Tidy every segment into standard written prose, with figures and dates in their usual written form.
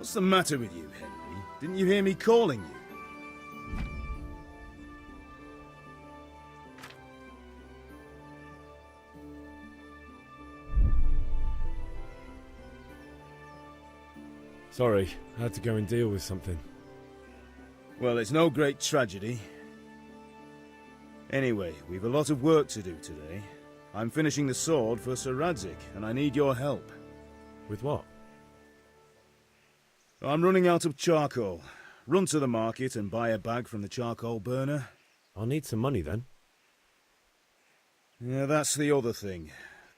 What's the matter with you, Henry? Didn't you hear me calling you? Sorry, I had to go and deal with something. Well, it's no great tragedy. Anyway, we've a lot of work to do today. I'm finishing the sword for Sir Radzig, and I need your help. With what? I'm running out of charcoal. Run to the market and buy a bag from the charcoal burner. I'll need some money then. Yeah, that's the other thing.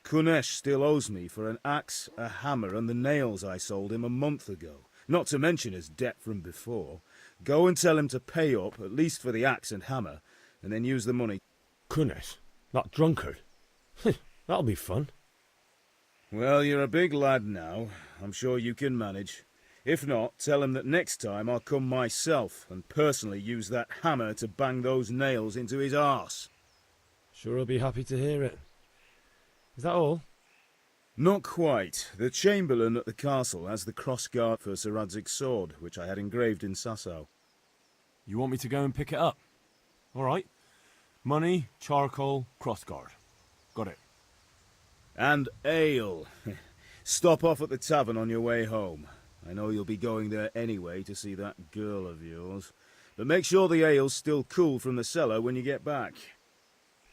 Kunesh still owes me for an axe, a hammer, and the nails I sold him a month ago. Not to mention his debt from before. Go and tell him to pay up, at least for the axe and hammer, and then use the money. Kunesh? That drunkard? That'll be fun. Well, you're a big lad now. I'm sure you can manage. If not, tell him that next time I'll come myself and personally use that hammer to bang those nails into his arse. Sure, I'll be happy to hear it. Is that all? Not quite. The Chamberlain at the castle has the crossguard for Sir Radzig's sword, which I had engraved in Sasau. You want me to go and pick it up? All right. Money, charcoal, crossguard. Got it. And ale. Stop off at the tavern on your way home. I know you'll be going there anyway to see that girl of yours. But make sure the ale's still cool from the cellar when you get back.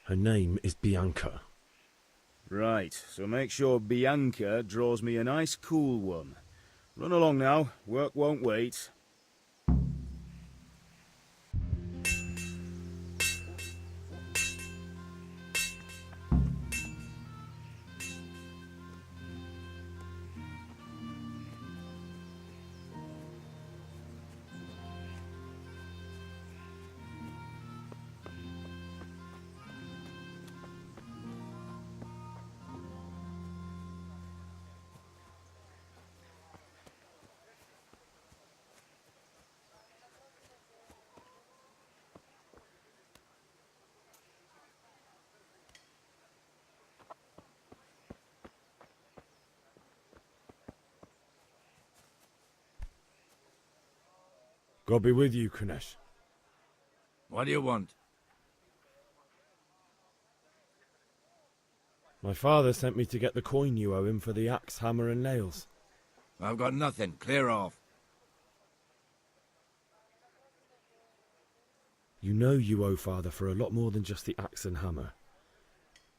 Her name is Bianca. Right, so make sure Bianca draws me a nice cool one. Run along now, work won't wait. God be with you, Kunesh. What do you want? My father sent me to get the coin you owe him for the axe, hammer and nails. I've got nothing. Clear off. You know you owe father for a lot more than just the axe and hammer.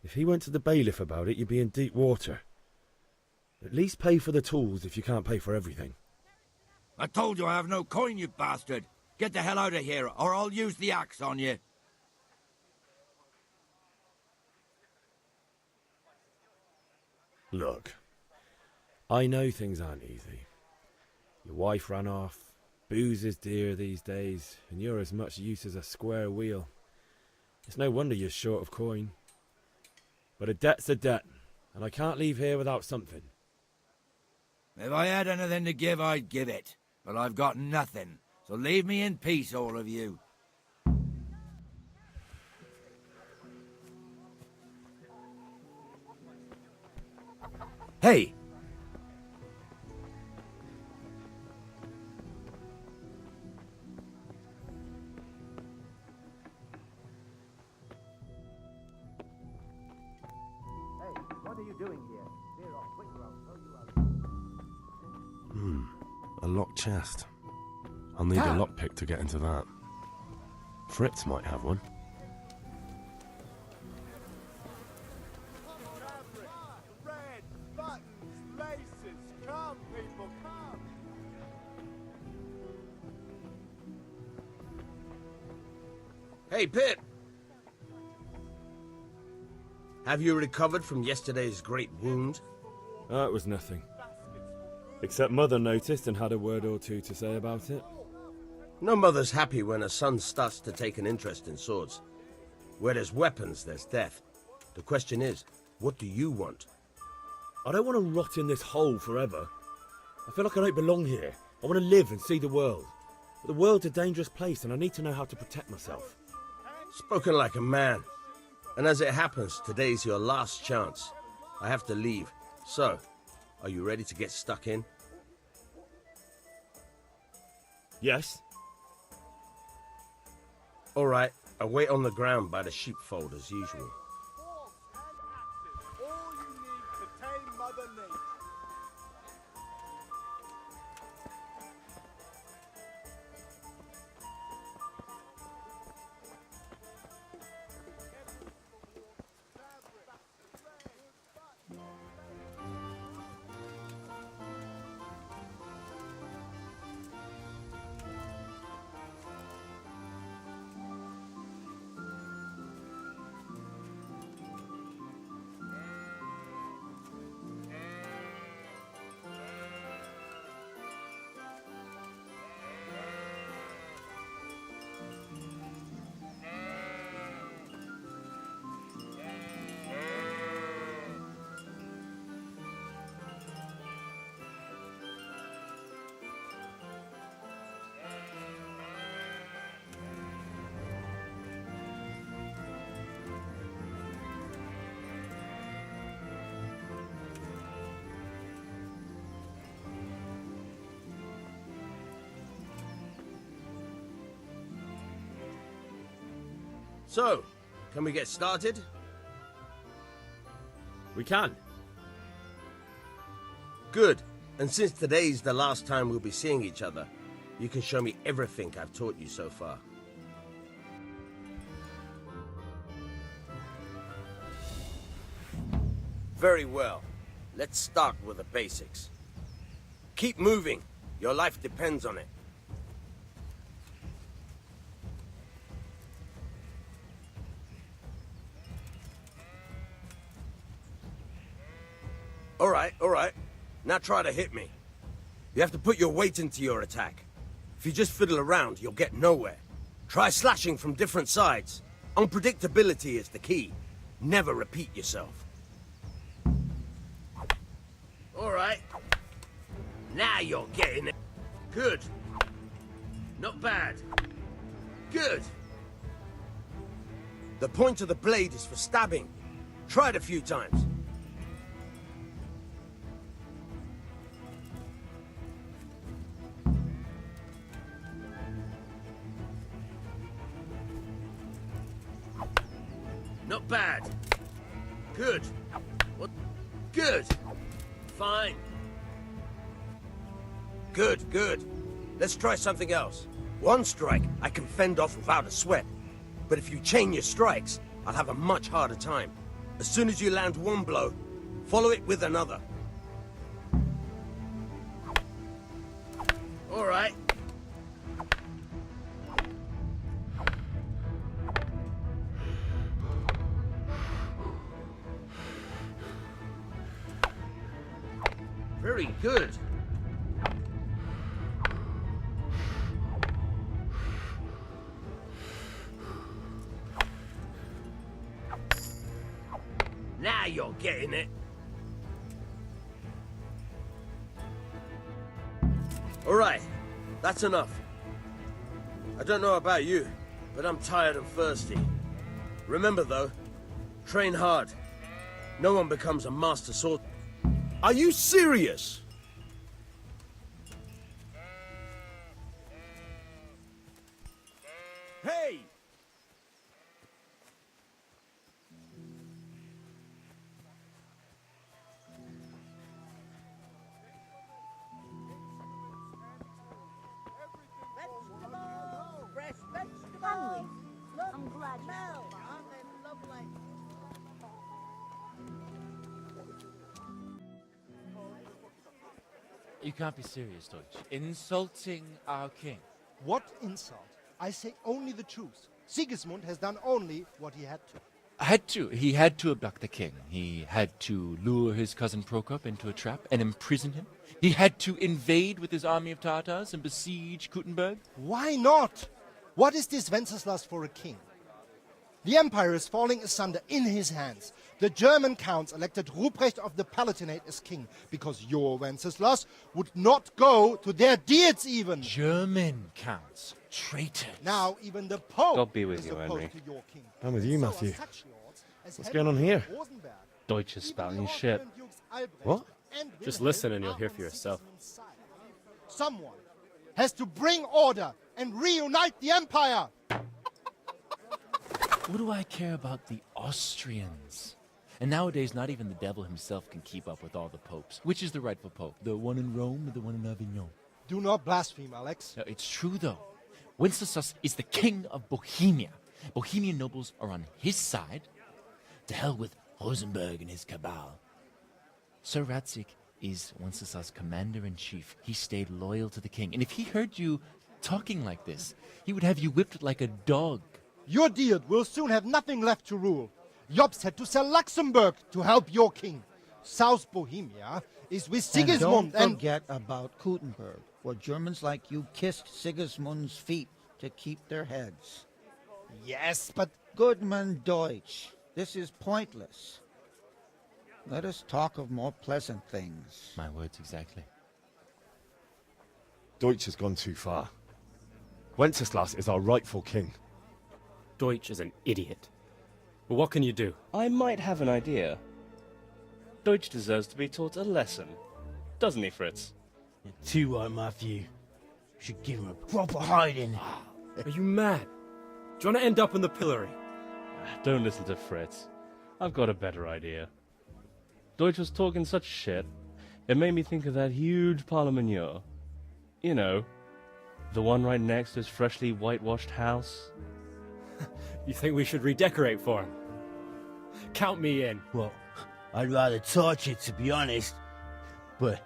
If he went to the bailiff about it, you'd be in deep water. At least pay for the tools if you can't pay for everything. I told you I have no coin, you bastard. Get the hell out of here, or I'll use the axe on you. Look, I know things aren't easy. Your wife ran off, booze is dear these days, and you're as much use as a square wheel. It's no wonder you're short of coin. But a debt's a debt, and I can't leave here without something. If I had anything to give, I'd give it. But I've got nothing, so leave me in peace, all of you. Hey! What are you doing here? Clear off, quick, or I'll throw you out. A locked chest. I'll need a lockpick to get into that. Fritz might have one. Red buttons, laces, come people, come! Hey, Pip! Have you recovered from yesterday's great wound? It was nothing. Except Mother noticed and had a word or two to say about it. No mother's happy when her son starts to take an interest in swords. Where there's weapons, there's death. The question is, what do you want? I don't want to rot in this hole forever. I feel like I don't belong here. I want to live and see the world. But the world's a dangerous place and I need to know how to protect myself. Spoken like a man. And as it happens, today's your last chance. I have to leave. So, are you ready to get stuck in? Yes? All right, I'll wait on the ground by the sheepfold as usual. Forks and axes, all you need to tame Mother Nature. So, can we get started? We can. Good. And since today's the last time we'll be seeing each other, you can show me everything I've taught you so far. Very well. Let's start with the basics. Keep moving. Your life depends on it. All right. Now try to hit me. You have to put your weight into your attack. If you just fiddle around, you'll get nowhere. Try slashing from different sides. Unpredictability is the key. Never repeat yourself. All right. Now you're getting it. Good. Not bad. Good. The point of the blade is for stabbing. Try it a few times. Not bad. Good. What? Good. Fine. Good. Let's try something else. One strike I can fend off without a sweat. But if you chain your strikes, I'll have a much harder time. As soon as you land one blow, follow it with another. All right. Very good. Now you're getting it. All right, that's enough. I don't know about you, but I'm tired and thirsty. Remember though, train hard. No one becomes a master sword. Are you serious? Hey! Vegetables! Fresh vegetables! Henry, Look, I'm glad you smell! Aren't they lovely? You can't be serious, Deutsch. Insulting our king. What insult? I say only the truth. Sigismund has done only what he had to. He had to abduct the king. He had to lure his cousin Prokop into a trap and imprison him. He had to invade with his army of Tatars and besiege Kuttenberg. Why not? What is this Wenceslas for a king? The empire is falling asunder in his hands. The German counts elected Ruprecht of the Palatinate as king because your Wenceslas would not go to their deeds even. German counts. Traitors. Now even the Pope God be with is you, opposed Henry. to your king. I'm with you, So are Matthew. such lords as What's Henry going on here? of Rosenberg. Deutsch is Even spouting the his shit. Austrian Dukes Albrecht What? and Just Wilhelm listen and you'll are hear on for yourself. Sigismund's side. Someone has to bring order and reunite the empire. What do I care about the Austrians? And nowadays, not even the devil himself can keep up with all the popes. Which is the rightful pope? The one in Rome or the one in Avignon? Do not blaspheme, Alex. No, it's true, though. Wenceslas is the king of Bohemia. Bohemian nobles are on his side. To hell with Rosenberg and his cabal. Sir Radzik is Wenceslas' commander-in-chief. He stayed loyal to the king. And if he heard you talking like this, he would have you whipped like a dog. Your Diet will soon have nothing left to rule. Jobst had to sell Luxembourg to help your king. South Bohemia is with Sigismund Don't forget about Gutenberg, where Germans like you kissed Sigismund's feet to keep their heads. Yes, but Goodman Deutsch, this is pointless. Let us talk of more pleasant things. My words exactly. Deutsch has gone too far. Wenceslas is our rightful king. Deutsch is an idiot. But what can you do? I might have an idea. Deutsch deserves to be taught a lesson. Doesn't he, Fritz? You're too right, Matthew. Should give him a proper hiding. Are you mad? Do you want to end up in the pillory? Don't listen to Fritz. I've got a better idea. Deutsch was talking such shit, it made me think of that huge parliament. You know, the one right next to his freshly whitewashed house. You think we should redecorate for him? Count me in. Well, I'd rather torch it, to be honest. But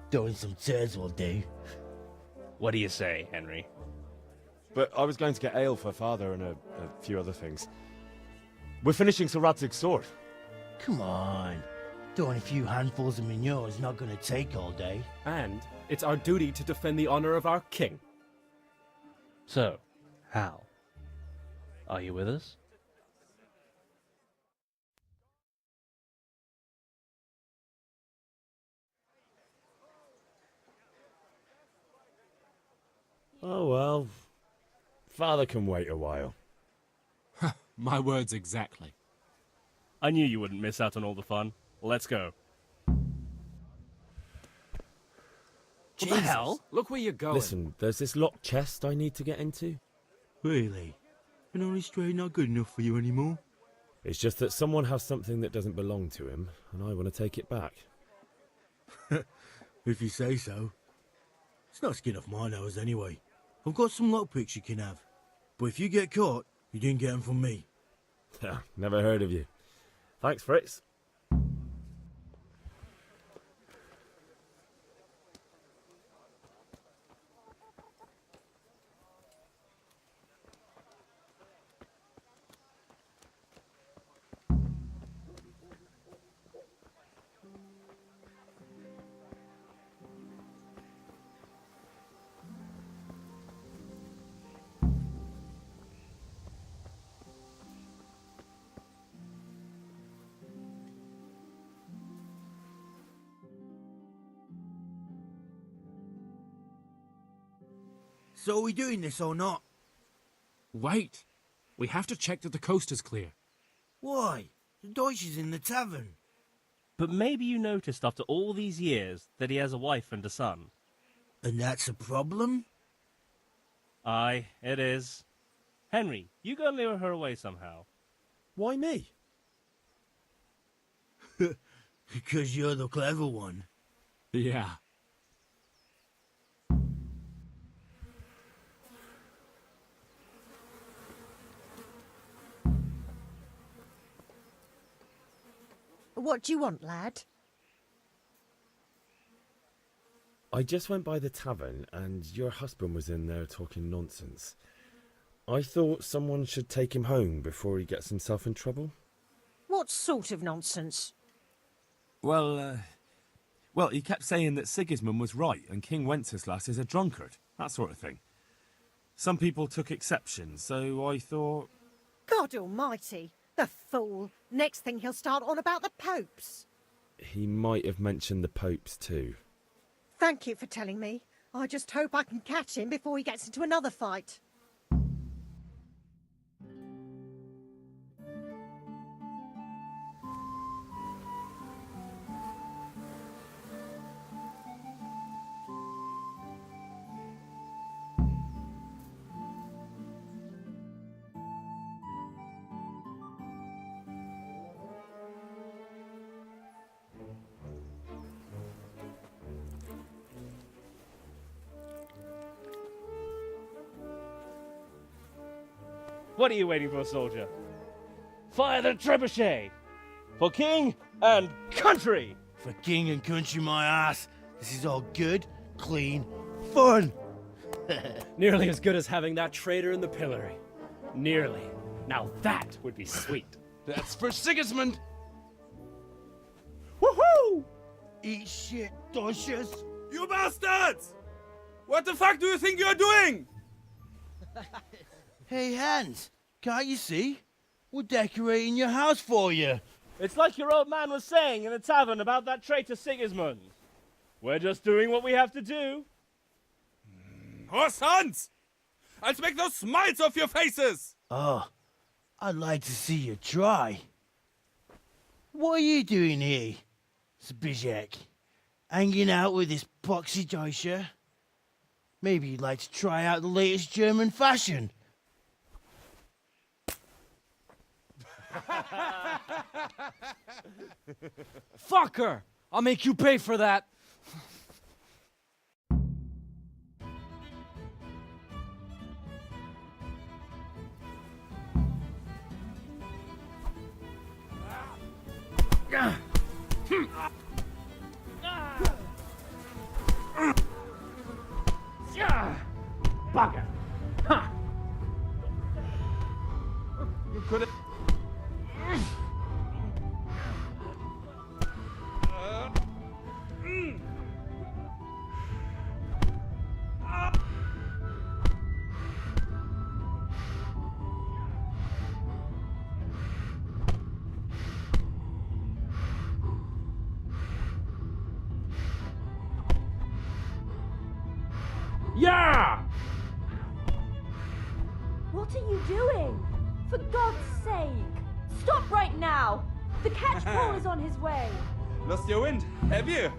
throwing some turds will do. What do you say, Henry? But I was going to get ale for father and a few other things. We're finishing Sir Radzig's sword. Come on. Throwing a few handfuls of manure is not going to take all day. And it's our duty to defend the honor of our king. So, Hal, are you with us? Oh well, father can wait a while. My words exactly. I knew you wouldn't miss out on all the fun. Let's go. What the hell? Look where you're going. Listen, there's this locked chest I need to get into. Really? An honest trade not good enough for you anymore? It's just that someone has something that doesn't belong to him, and I want to take it back. If you say so. It's not skin off my nose anyway. I've got some lockpicks you can have. But if you get caught, you didn't get them from me. Never heard of you. Thanks, Fritz. So are we doing this or not? Wait. We have to check that the coast is clear. Why? The Deutsch is in the tavern. But maybe you noticed after all these years that he has a wife and a son. And that's a problem? Aye, it is. Henry, you go and lure her away somehow. Why me? Because you're the clever one. Yeah. What do you want, lad? I just went by the tavern and your husband was in there talking nonsense. I thought someone should take him home before he gets himself in trouble. What sort of nonsense? Well, he kept saying that Sigismund was right and King Wenceslas is a drunkard, that sort of thing. Some people took exception, so I thought... God almighty! The fool! Next thing he'll start on about the popes. He might have mentioned the popes too. Thank you for telling me. I just hope I can catch him before he gets into another fight. What are you waiting for, soldier? Fire the trebuchet! For king and country! For king and country, my ass. This is all good, clean, fun. Nearly as good as having that traitor in the pillory. Nearly. Now that would be sweet. That's for Sigismund! Woohoo! Eat shit, Docious. You bastards! What the fuck do you think you're doing? Hey, Hans, can't you see? We're decorating your house for you. It's like your old man was saying in the tavern about that traitor Sigismund. We're just doing what we have to do. Horse Hans! I'll make those smiles off your faces! Oh, I'd like to see you try. What are you doing here, Zbigniew? Hanging out with this poxy Deutscher? Maybe you'd like to try out the latest German fashion. Fucker! I'll make you pay for that. Bugger! Ha! You could have. Yeah! What are you doing? For God's sake! Stop right now! The catch pole is on his way! Lost your wind, have you?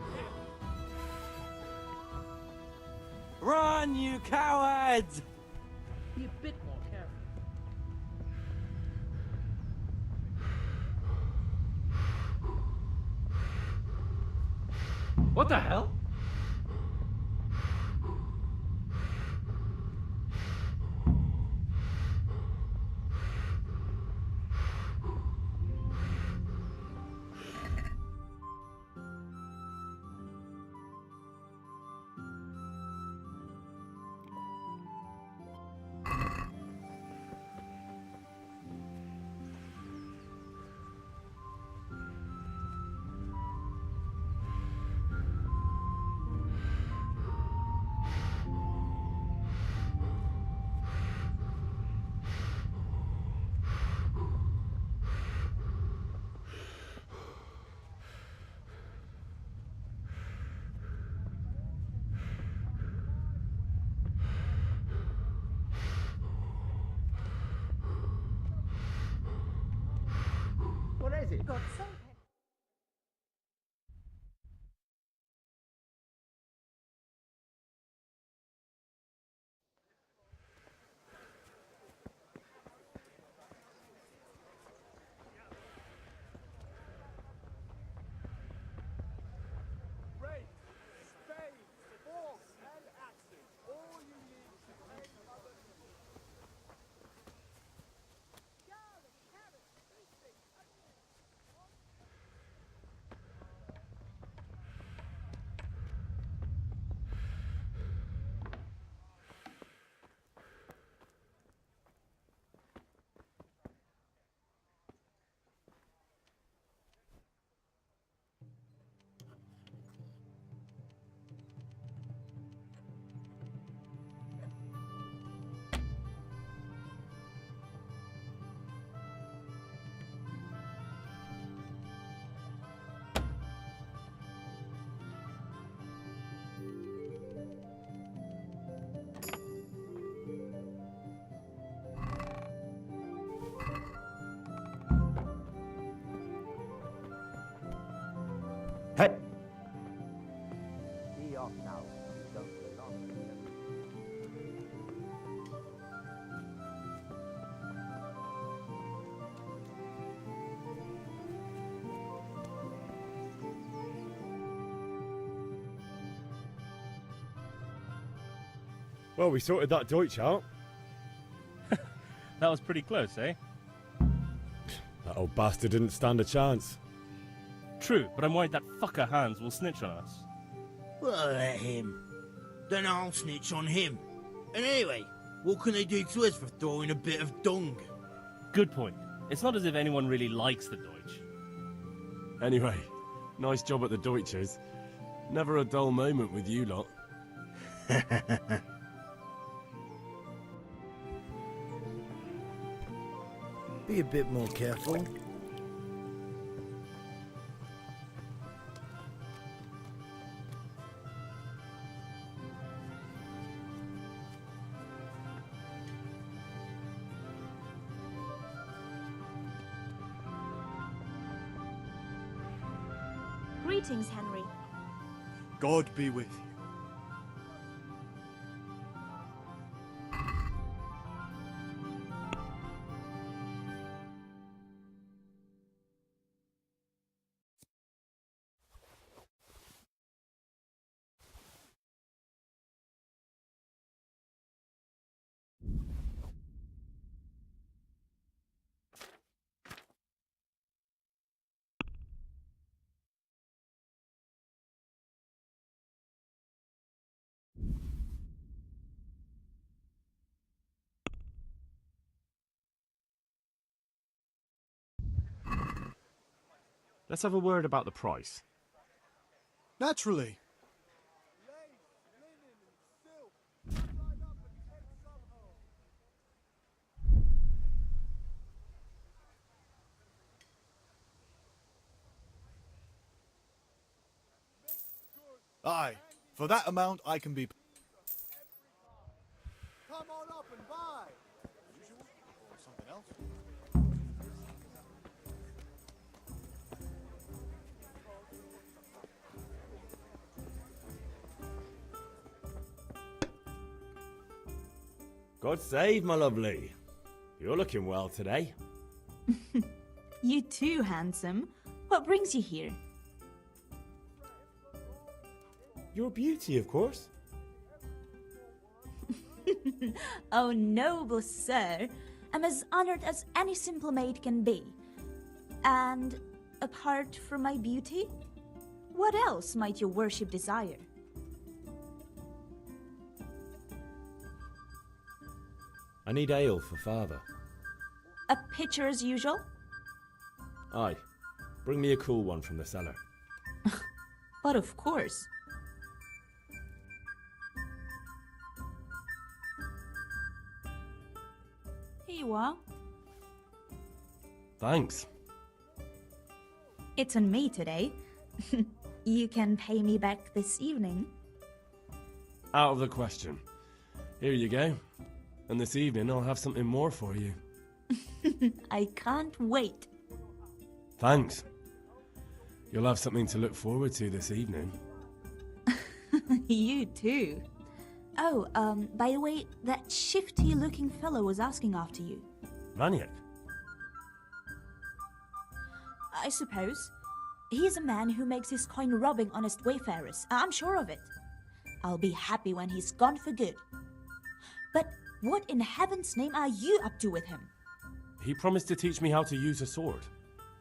Run, you cowards! Be a bit more careful. What the hell? What is it? God's sake. Rake, spade, forks, and axes. All you need to tame Mother Hey! Be off now. You don't belong here. Well, we sorted that Deutsch out. That was pretty close, eh? That old bastard didn't stand a chance. True, but I'm worried that fucker Hans will snitch on us. Well, let him. Then I'll snitch on him. And anyway, what can they do to us for throwing a bit of dung? Good point. It's not as if anyone really likes the Deutsch. Anyway, nice job at the Deutschers. Never a dull moment with you lot. Be a bit more careful. Greetings, Henry. God be with you. Let's have a word about the price. Naturally. Aye, for that amount I can be... Come on up and buy! Usual or something else? God save, my lovely. You're looking well today. You too, handsome. What brings you here? Your beauty, of course. Oh, noble sir. I'm as honored as any simple maid can be. And apart from my beauty, what else might your worship desire? I need ale for father. A pitcher as usual? Aye. Bring me a cool one from the cellar. But of course. Here you are. Thanks. It's on me today. You can pay me back this evening. Out of the question. Here you go. And this evening I'll have something more for you. I can't wait. Thanks. You'll have something to look forward to this evening. You too. Oh, by the way, that shifty-looking fellow was asking after you. Vaniak? I suppose. He's a man who makes his coin robbing honest wayfarers. I'm sure of it. I'll be happy when he's gone for good. But what in heaven's name are you up to with him? He promised to teach me how to use a sword.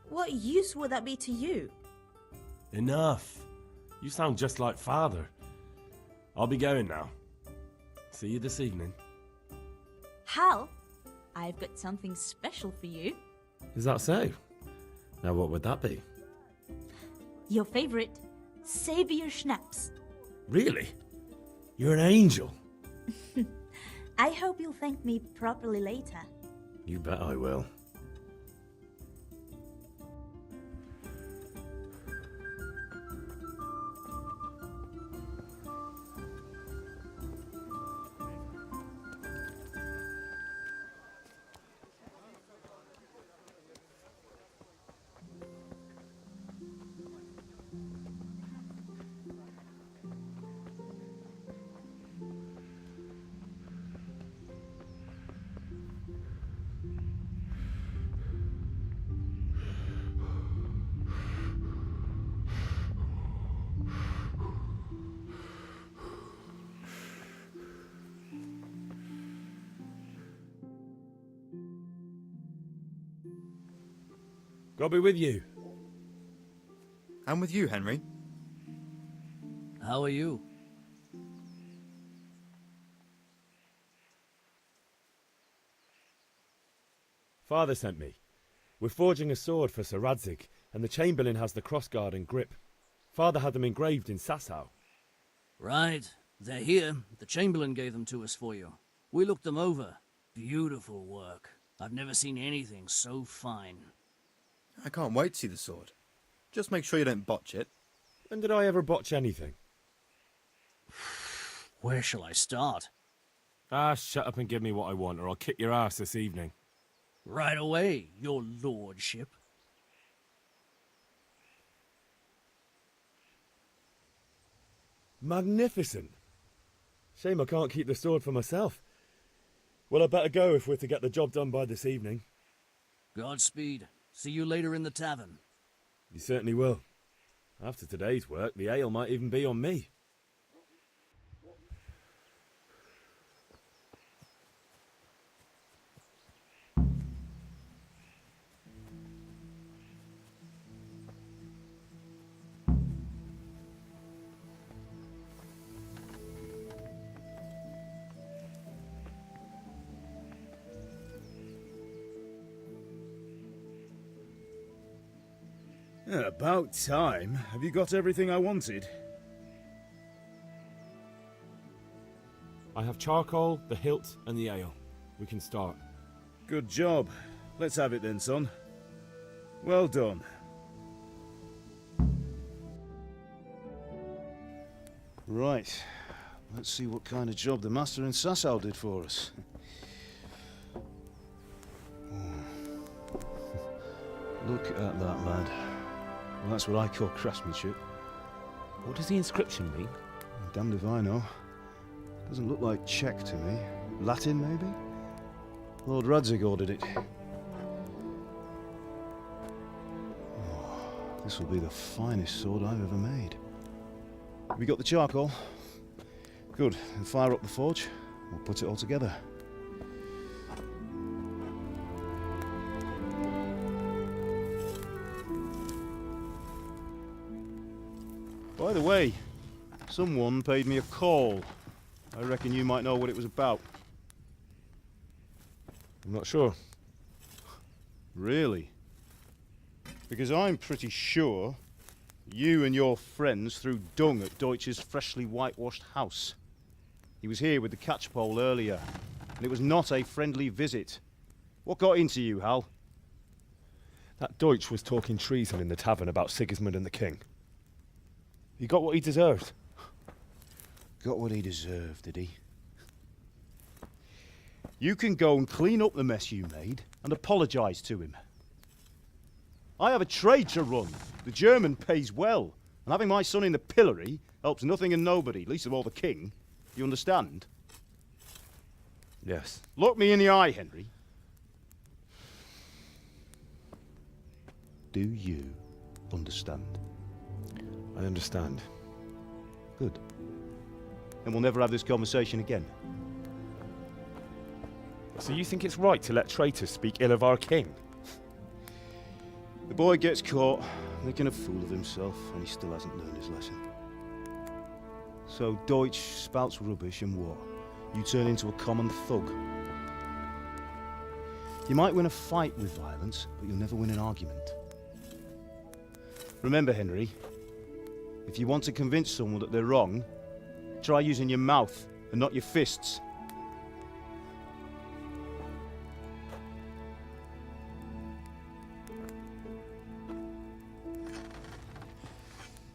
What use would that be to you? Enough. You sound just like father. I'll be going now. See you this evening. Hal, I've got something special for you. Is that so? Now what would that be? Your favorite, Savior Schnapps. Really? You're an angel. I hope you'll thank me properly later. You bet I will. God be with you. And with you, Henry. How are you? Father sent me. We're forging a sword for Sir Radzig, and the Chamberlain has the crossguard and grip. Father had them engraved in Sasau. Right. They're here. The Chamberlain gave them to us for you. We looked them over. Beautiful work. I've never seen anything so fine. I can't wait to see the sword. Just make sure you don't botch it. When did I ever botch anything? Where shall I start? Ah, shut up and give me what I want, or I'll kick your ass this evening. Right away, your lordship. Magnificent. Shame I can't keep the sword for myself. Well, I better go if we're to get the job done by this evening. Godspeed. See you later in the tavern. You certainly will. After today's work, the ale might even be on me. About time. Have you got everything I wanted? I have charcoal, the hilt, and the ale. We can start. Good job. Let's have it then, son. Well done. Right. Let's see what kind of job the master in Sasau did for us. Look at that, lad. Well, that's what I call craftsmanship. What does the inscription mean? Damned if I know. Doesn't look like Czech to me. Latin, maybe? Lord Radzig ordered it. Oh, this will be the finest sword I've ever made. Have you got the charcoal? Good. Then fire up the forge. We'll put it all together. By the way, someone paid me a call. I reckon you might know what it was about. I'm not sure. Really? Because I'm pretty sure you and your friends threw dung at Deutsch's freshly whitewashed house. He was here with the catchpole earlier, and it was not a friendly visit. What got into you, Hal? That Deutsch was talking treason in the tavern about Sigismund and the king. He got what he deserved. Got what he deserved, did he? You can go and clean up the mess you made and apologise to him. I have a trade to run. The German pays well, and having my son in the pillory helps nothing and nobody, least of all the king. You understand? Yes. Look me in the eye, Henry. Do you understand? I understand. Good. Then we'll never have this conversation again. So you think it's right to let traitors speak ill of our king? The boy gets caught, making a fool of himself, and he still hasn't learned his lesson. So Deutsch spouts rubbish and what? You turn into a common thug. You might win a fight with violence, but you'll never win an argument. Remember, Henry, if you want to convince someone that they're wrong, try using your mouth and not your fists.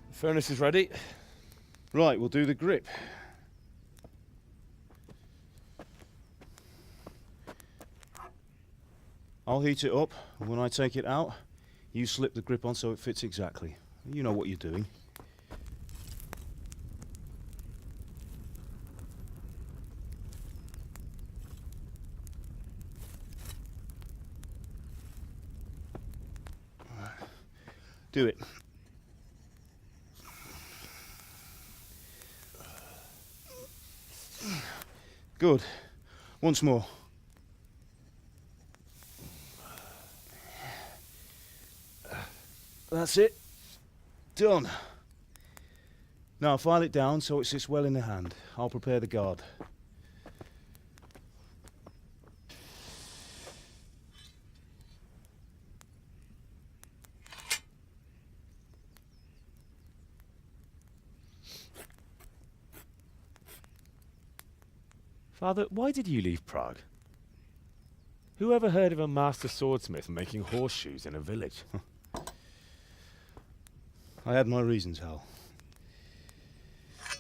The furnace is ready. Right, we'll do the grip. I'll heat it up, and when I take it out, you slip the grip on so it fits exactly. You know what you're doing. Do it. Good. Once more. That's it. Done. Now file it down so it sits well in the hand. I'll prepare the guard. Father, why did you leave Prague? Who ever heard of a master swordsmith making horseshoes in a village? I had my reasons, Hal.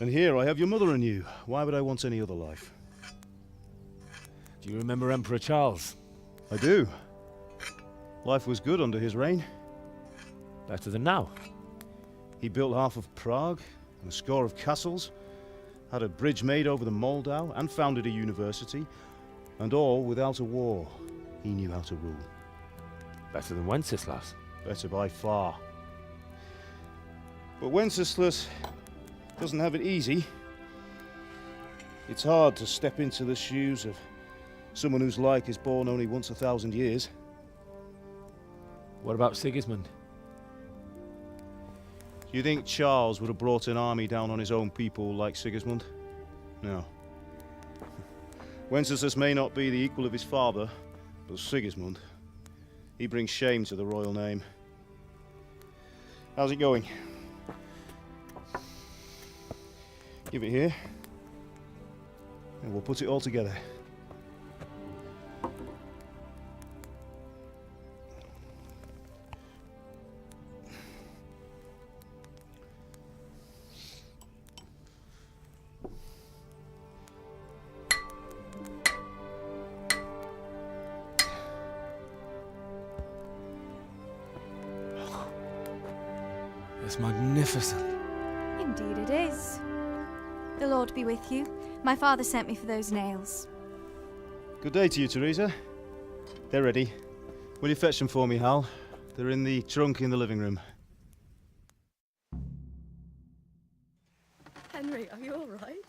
And here I have your mother and you. Why would I want any other life? Do you remember Emperor Charles? I do. Life was good under his reign. Better than now. He built half of Prague and a score of castles, had a bridge made over the Moldau, and founded a university, and all without a war. He knew how to rule. Better than Wenceslas. Better by far. But Wenceslas doesn't have it easy. It's hard to step into the shoes of someone whose like is born only once 1,000 years. What about Sigismund? Do you think Charles would have brought an army down on his own people like Sigismund? No. Wenceslas may not be the equal of his father, but Sigismund, he brings shame to the royal name. How's it going? Give it here, and we'll put it all together. It's magnificent. Indeed it is. The Lord be with you. My father sent me for those nails. Good day to you, Teresa. They're ready. Will you fetch them for me, Hal? They're in the trunk in the living room. Henry, are you all right?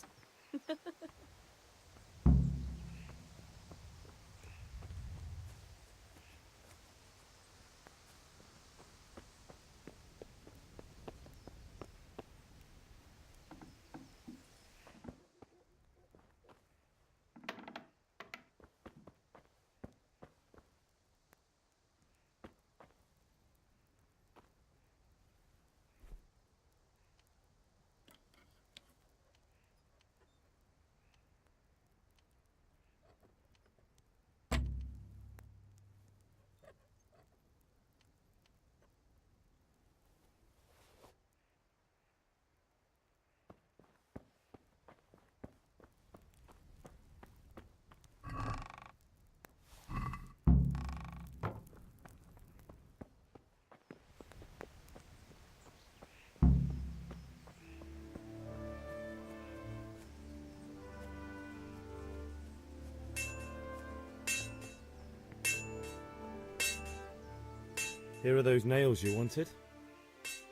Here are those nails you wanted.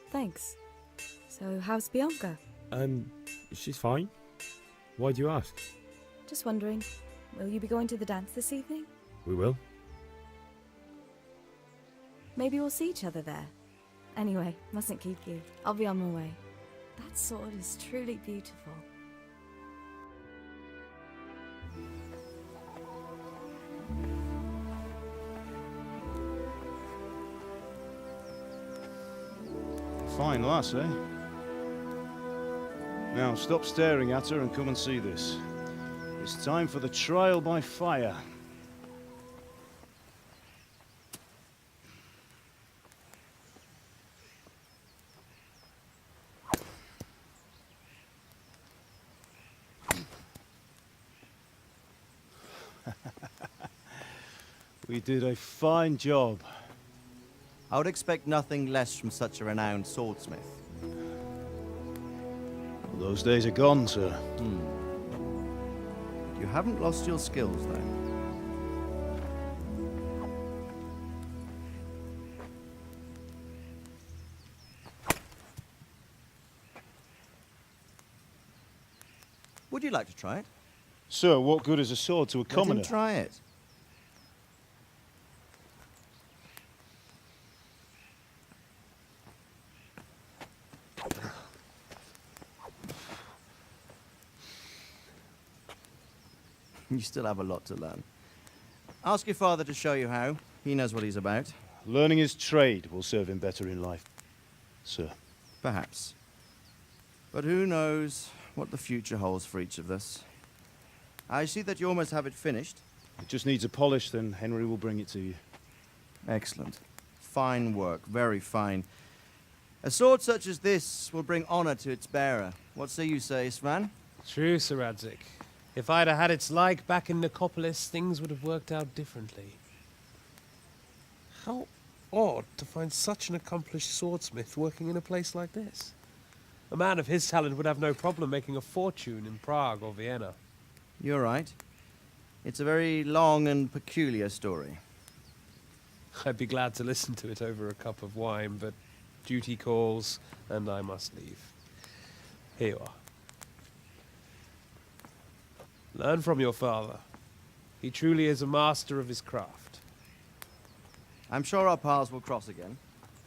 Thanks. So, how's Bianca? She's fine. Why do you ask? Just wondering, will you be going to the dance this evening? We will. Maybe we'll see each other there. Anyway, mustn't keep you. I'll be on my way. That sword is truly beautiful. Fine lass, eh? Now stop staring at her and come and see this. It's time for the trial by fire. We did a fine job. I would expect nothing less from such a renowned swordsmith. Well, those days are gone, sir. You haven't lost your skills, though. Would you like to try it? Sir, what good is a sword to a commoner? Let him try it. You still have a lot to learn. Ask your father to show you how. He knows what he's about. Learning his trade will serve him better in life, sir. Perhaps. But who knows what the future holds for each of us. I see that you almost have it finished. It just needs a polish, then Henry will bring it to you. Excellent. Fine work, very fine. A sword such as this will bring honor to its bearer. What say you, Svan? True, Sir Radzik. If I'd have had its like back in Nicopolis, things would have worked out differently. How odd to find such an accomplished swordsmith working in a place like this. A man of his talent would have no problem making a fortune in Prague or Vienna. You're right. It's a very long and peculiar story. I'd be glad to listen to it over a cup of wine, but duty calls, and I must leave. Here you are. Learn from your father. He truly is a master of his craft. I'm sure our paths will cross again.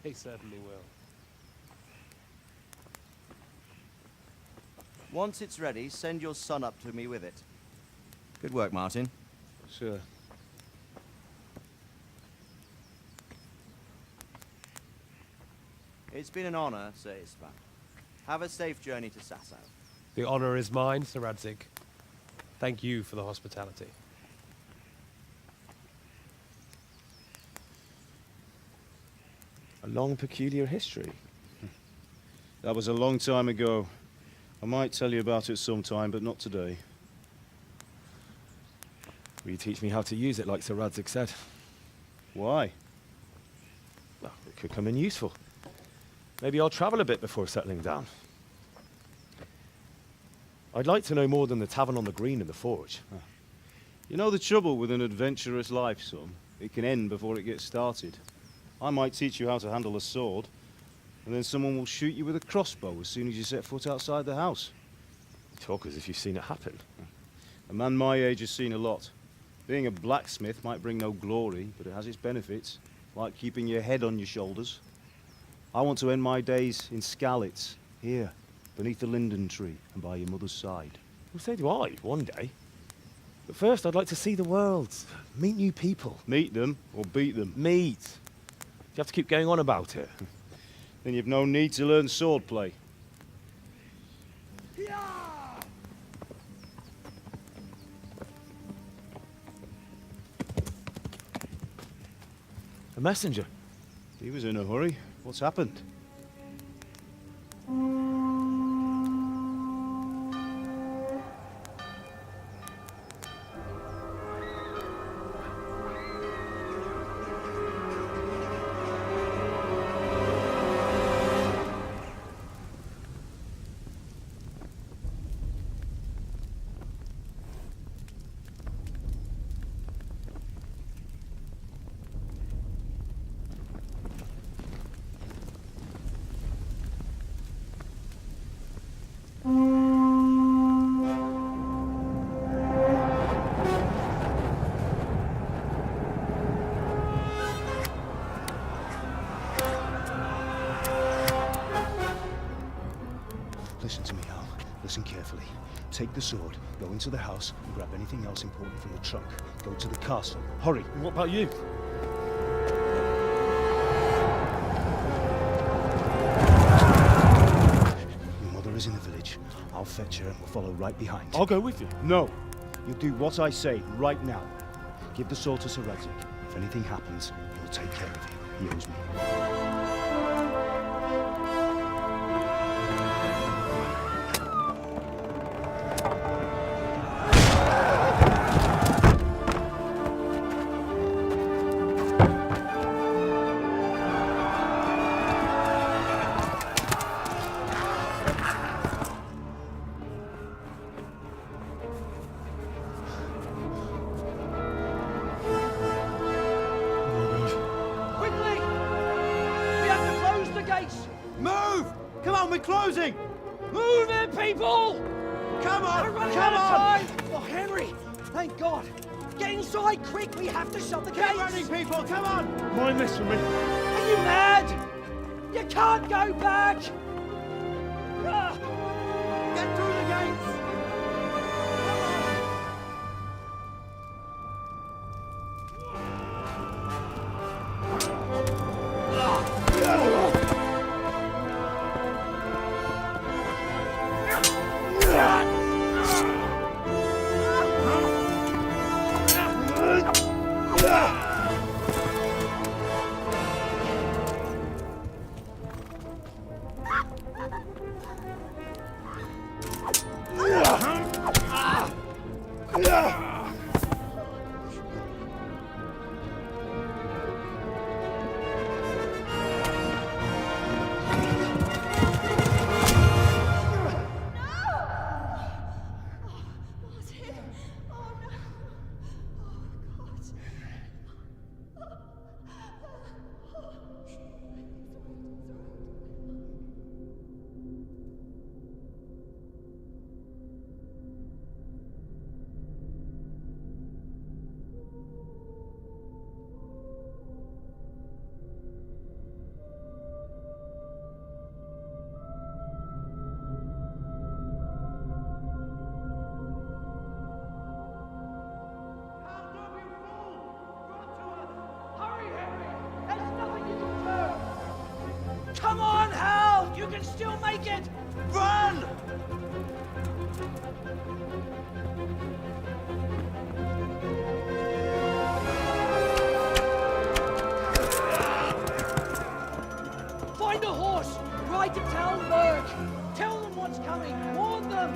He certainly will. Once it's ready, send your son up to me with it. Good work, Martin. Sure. It's been an honor, Sir Isvan. Have a safe journey to Sasau. The honor is mine, Sir Radzik. Thank you for the hospitality. A long, peculiar history. That was a long time ago. I might tell you about it sometime, but not today. Will you teach me how to use it like Sir Radzik said? Why? Well, it could come in useful. Maybe I'll travel a bit before settling down. I'd like to know more than the tavern on the green and the forge. You know the trouble with an adventurous life, son? It can end before it gets started. I might teach you how to handle a sword, and then someone will shoot you with a crossbow as soon as you set foot outside the house. You talk as if you've seen it happen. A man my age has seen a lot. Being a blacksmith might bring no glory, but it has its benefits, like keeping your head on your shoulders. I want to end my days in Skalitz, here, beneath the linden tree and by your mother's side. Well, so do I, one day. But first, I'd like to see the world, meet new people. Meet them or beat them? Meet. You have to keep going on about it. Then you've no need to learn swordplay. A messenger. He was in a hurry. What's happened? Listen to me, Hal. Listen carefully. Take the sword, go into the house, and grab anything else important from the trunk. Go to the castle. Hurry! And what about you? Your mother is in the village. I'll fetch her and we'll follow right behind. I'll go with you. No! You'll do what I say right now. Give the sword to Sir Radzik. If anything happens, he'll take care of you. He owes me. Closing! Move it, people! Come on! We're running Come out of on! time! Oh, Henry! Thank God! Get inside, quick! We have to shut the Get gates! running, people! Come on! Mind this for me. Are you mad? You can't go back! Get through the gates! Come on, Hal! You can still make it! Run! Find a horse! Ride to Talberg! Tell them what's coming! Warn them!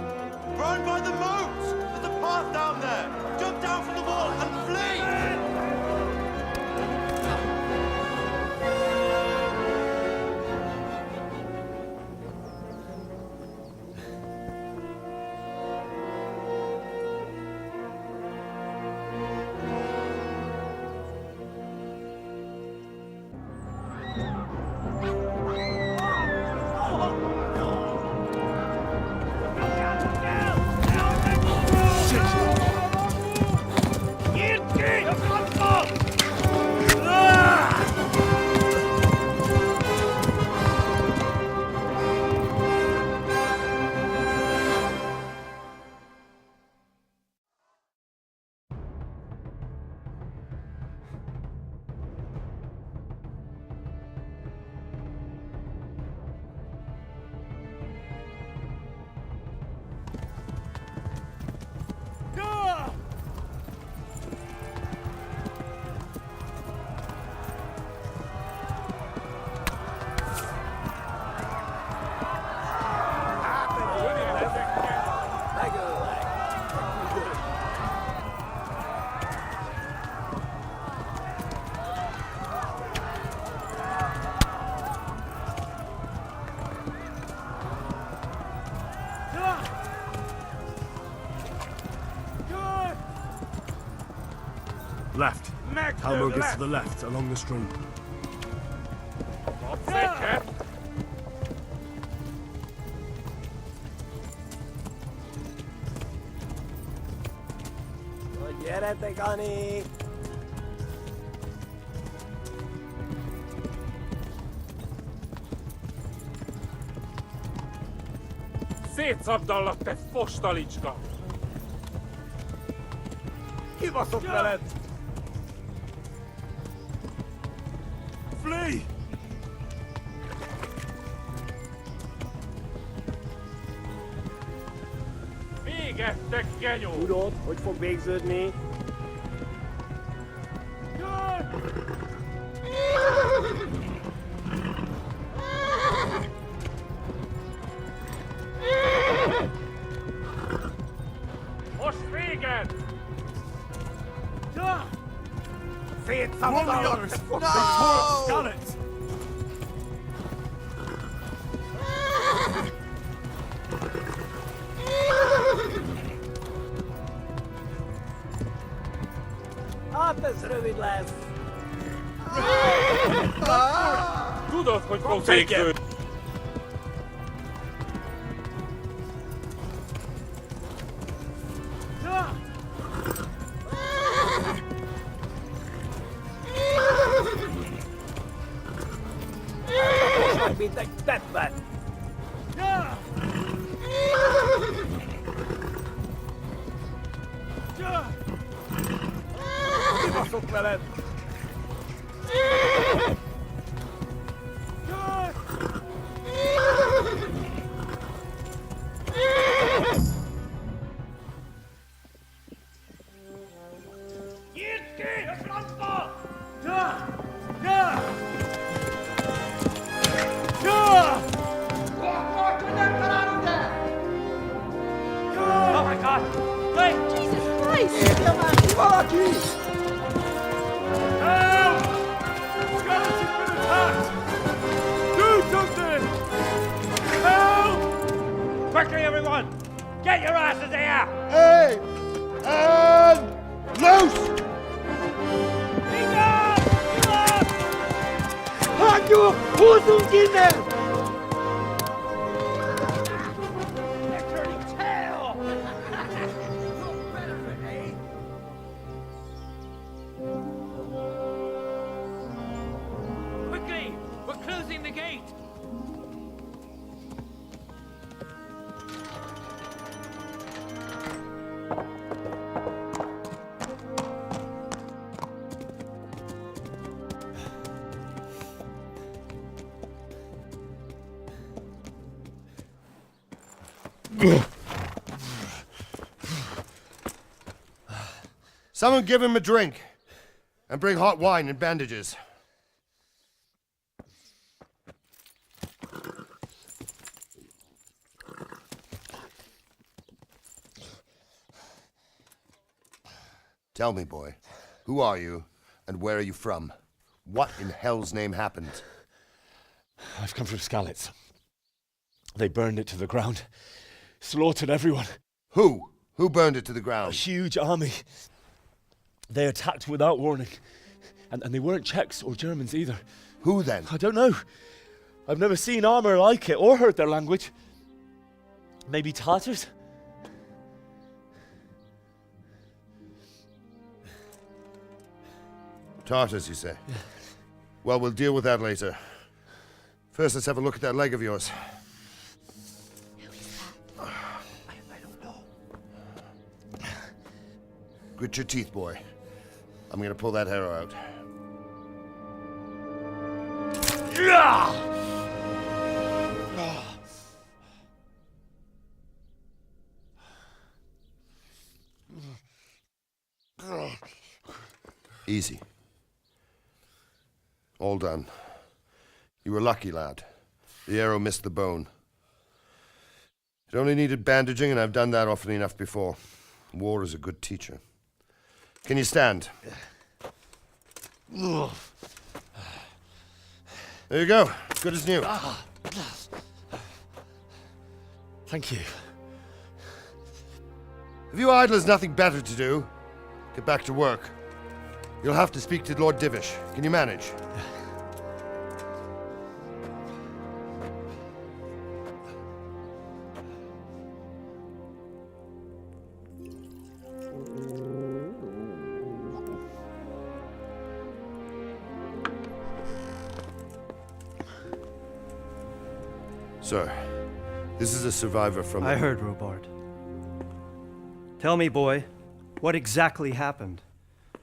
Run by the moat! There's a path down there! Jump down from the wall and flee! Left. Talberg is to the left, along the stream. Togliete, cani! Szétszabdallak, te fostalicska! Kibaszott veled! Flee! Végettek, genyó! Tudod, hogy fog végződni? Most véged! Szétszabdallak, te Scarlet! Hát ez rövid lesz! Tudod, hogy fog végződni! Most mint egy Batman! Kibaszott veled! Oh my God! Wait! Jesus Christ! Help! Skeleton's been attacked! Do something! Help! Quickly, everyone! Get your asses here! Hey! And loose! They're turning tail! Quickly! We're closing the gate! Someone give him a drink. And bring hot wine and bandages. Tell me, boy, who are you and where are you from? What in hell's name happened? I've come from Skalitz. They burned it to the ground. Slaughtered everyone. Who? Who burned it to the ground? A huge army. They attacked without warning. And they weren't Czechs or Germans either. Who then? I don't know. I've never seen armor like it or heard their language. Maybe Tatars? Tartars, you say? Well, we'll deal with that later. First, let's have a look at that leg of yours. I don't know. Grit your teeth, boy. I'm gonna pull that arrow out. Easy. All done. You were lucky, lad. The arrow missed the bone. It only needed bandaging, and I've done that often enough before. War is a good teacher. Can you stand? There you go. Good as new. Thank you. If you idlers nothing better to do, get back to work. You'll have to speak to Lord Divish. Can you manage? Sir, this is a survivor from... I heard, Robard. Tell me, boy, what exactly happened?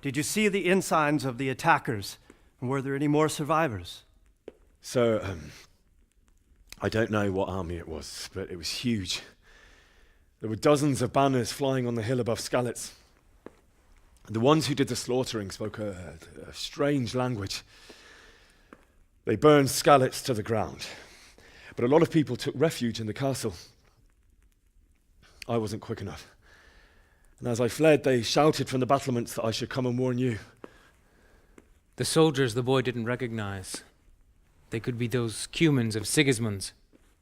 Did you see the ensigns of the attackers? And were there any more survivors? So, I don't know what army it was, but it was huge. There were dozens of banners flying on the hill above Skalitz. The ones who did the slaughtering spoke a strange language. They burned Skalitz to the ground. But a lot of people took refuge in the castle. I wasn't quick enough. And as I fled, they shouted from the battlements that I should come and warn you. The soldiers the boy didn't recognize. They could be those Cumans of Sigismund's.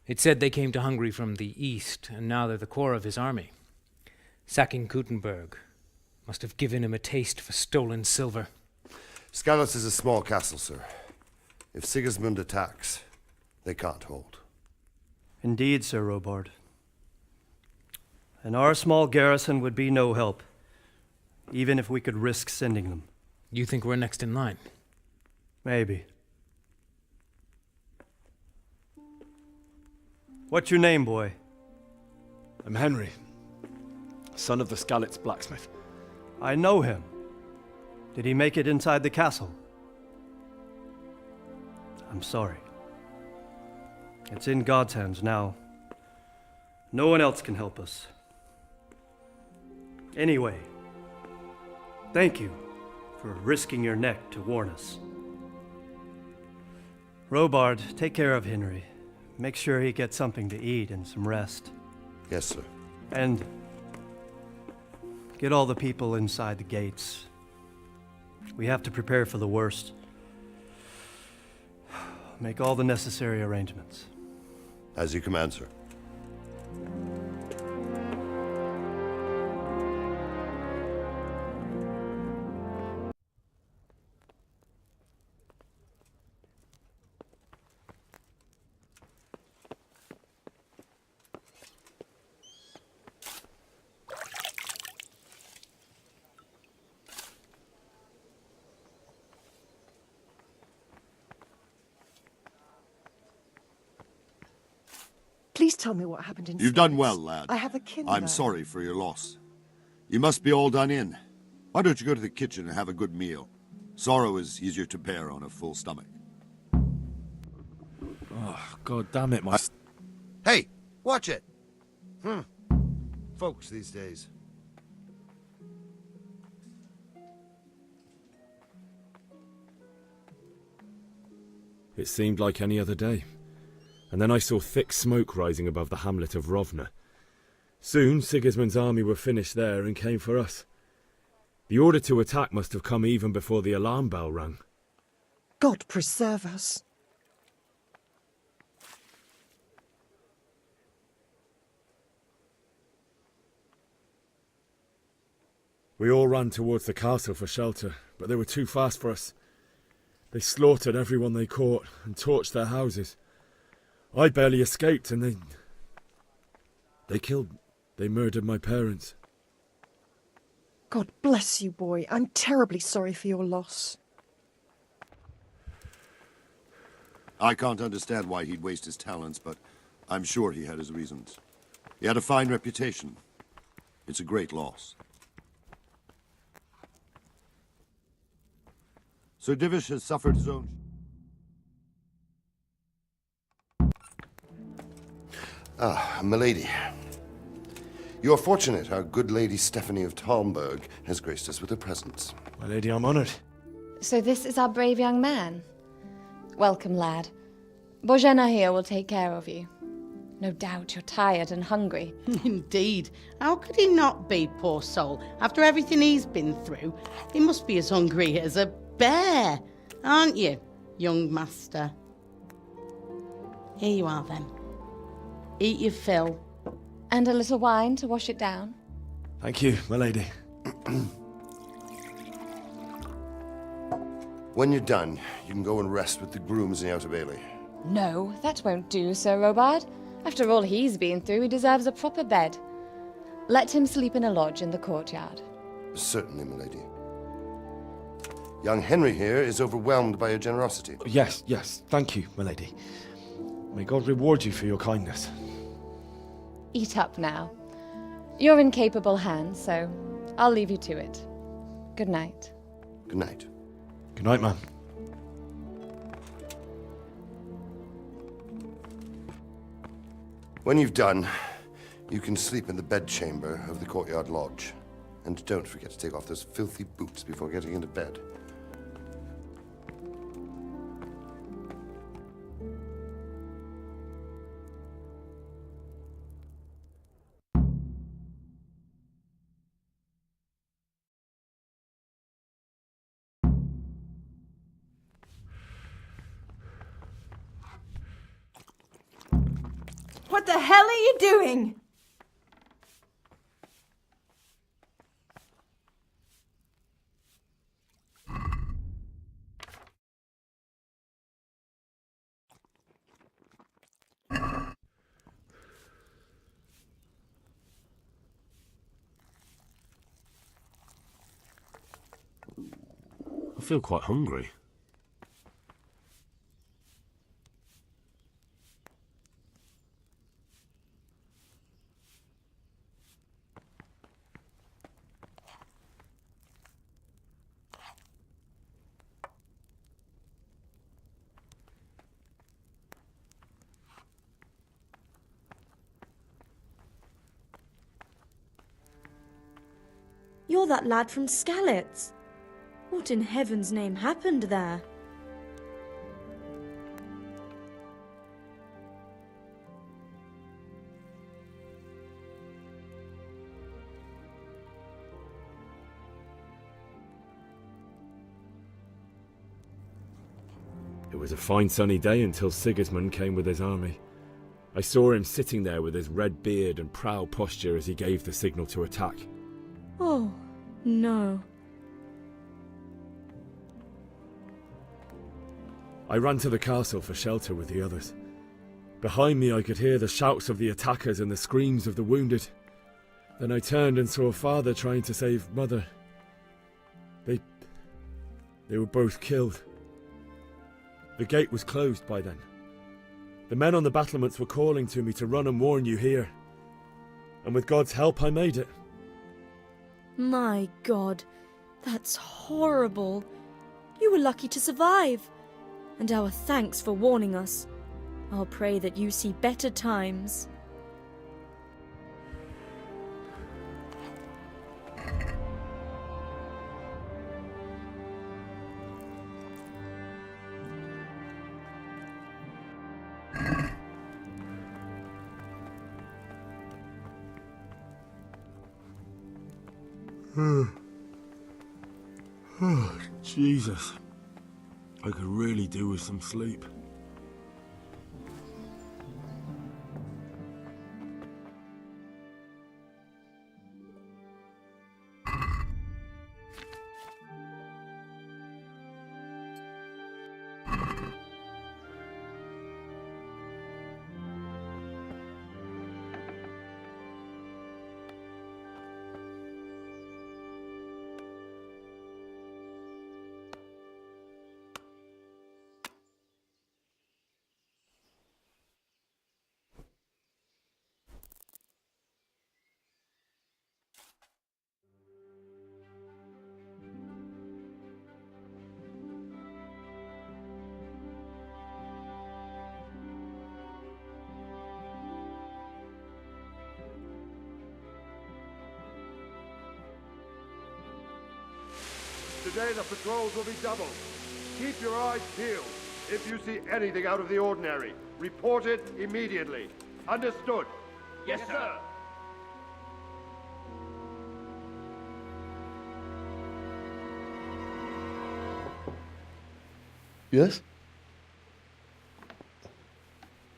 It said they came to Hungary from the east, and now they're the core of his army. Sacking Kuttenberg must have given him a taste for stolen silver. Skalitz is a small castle, sir. If Sigismund attacks, they can't hold. Indeed, Sir Robard. And our small garrison would be no help, even if we could risk sending them. You think we're next in line? Maybe. What's your name, boy? I'm Henry, son of the Skalitz blacksmith. I know him. Did he make it inside the castle? I'm sorry. It's in God's hands now. No one else can help us. Anyway, thank you for for risking your neck to warn us. Robard, take care of Henry. Make sure he gets something to eat and some rest. Yes, sir. And get all the people inside the gates. We have to prepare for the worst. Make all the necessary arrangements. As you command, sir. Please tell me what happened in You've done well, lad. I have a kin I'm there. sorry for your loss. You must be all done in. Why don't you go to the kitchen and have a good meal? Sorrow is easier to bear on a full stomach. Oh, God damn it, my... Hey, watch it! Folks these days. It seemed like any other day. And then I saw thick smoke rising above the hamlet of Rovna. Soon Sigismund's army were finished there and came for us. The order to attack must have come even before the alarm bell rang. God preserve us. We all ran towards the castle for shelter, but they were too fast for us. They slaughtered everyone they caught and torched their houses. I barely escaped, and they murdered my parents. God bless you, boy. I'm terribly sorry for your loss. I can't understand why he'd waste his talents, but I'm sure he had his reasons. He had a fine reputation. It's a great loss. Sir Divish has suffered his own... Ah, milady. You are fortunate our good lady Stephanie of Talmberg has graced us with her presence. My lady, I'm honoured. So this is our brave young man. Welcome, lad. Bozhena here will take care of you. No doubt you're tired and hungry. Indeed. How could he not be, poor soul? After everything he's been through, he must be as hungry as a bear, aren't you, young master? Here you are, then. Eat your fill. And a little wine to wash it down. Thank you, my lady. When you're done, you can go and rest with the grooms in the Outer Bailey. No, that won't do, Sir Robard. After all he's been through, he deserves a proper bed. Let him sleep in a lodge in the courtyard. Certainly, milady. Young Henry here is overwhelmed by your generosity. Yes, thank you, my lady. May God reward you for your kindness. Eat up now. You're in capable hands, so I'll leave you to it. Good night. Good night. Good night, man. When you've done, you can sleep in the bedchamber of the courtyard lodge. And don't forget to take off those filthy boots before getting into bed. What the hell are you doing? I feel quite hungry. You're that lad from Skalitz. What in heaven's name happened there? It was a fine sunny day until Sigismund came with his army. I saw him sitting there with his red beard and proud posture as he gave the signal to attack. Oh, no. I ran to the castle for shelter with the others. Behind me I could hear the shouts of the attackers and the screams of the wounded. Then I turned and saw Father trying to save Mother. They were both killed. The gate was closed by then. The men on the battlements were calling to me to run and warn you here. And with God's help I made it. My God, that's horrible. You were lucky to survive. And our thanks for warning us. I'll pray that you see better times. Oh, Jesus. I could really do with some sleep. Today the patrols will be doubled. Keep your eyes peeled. If you see anything out of the ordinary, report it immediately. Understood? Yes, sir. Yes?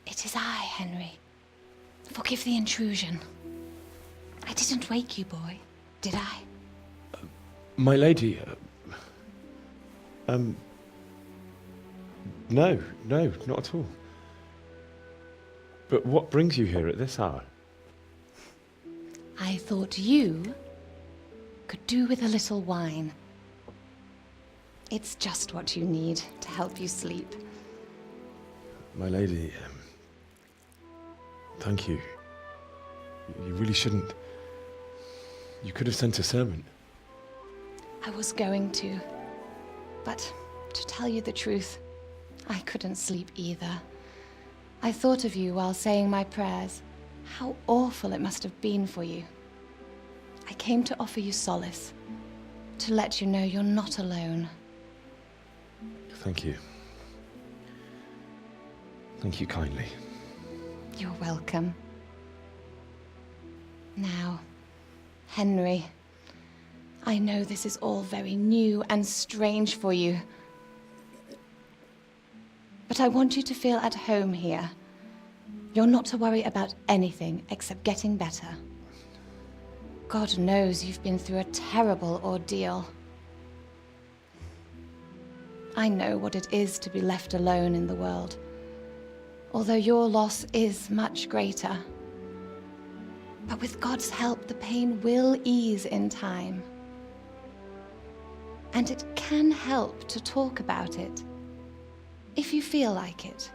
It is I, Henry. Forgive the intrusion. I didn't wake you, boy, did I? My lady, no, not at all. But what brings you here at this hour? I thought you could do with a little wine. It's just what you need to help you sleep. My lady, thank you. You really shouldn't. You could have sent a servant. I was going to. But to tell you the truth, I couldn't sleep either. I thought of you while saying my prayers. How awful it must have been for you. I came to offer you solace, to let you know you're not alone. Thank you. Thank you kindly. You're welcome. Now, Henry, I know this is all very new and strange for you. But I want you to feel at home here. You're not to worry about anything except getting better. God knows you've been through a terrible ordeal. I know what it is to be left alone in the world, although your loss is much greater. But with God's help, the pain will ease in time. And it can help to talk about it, if you feel like it.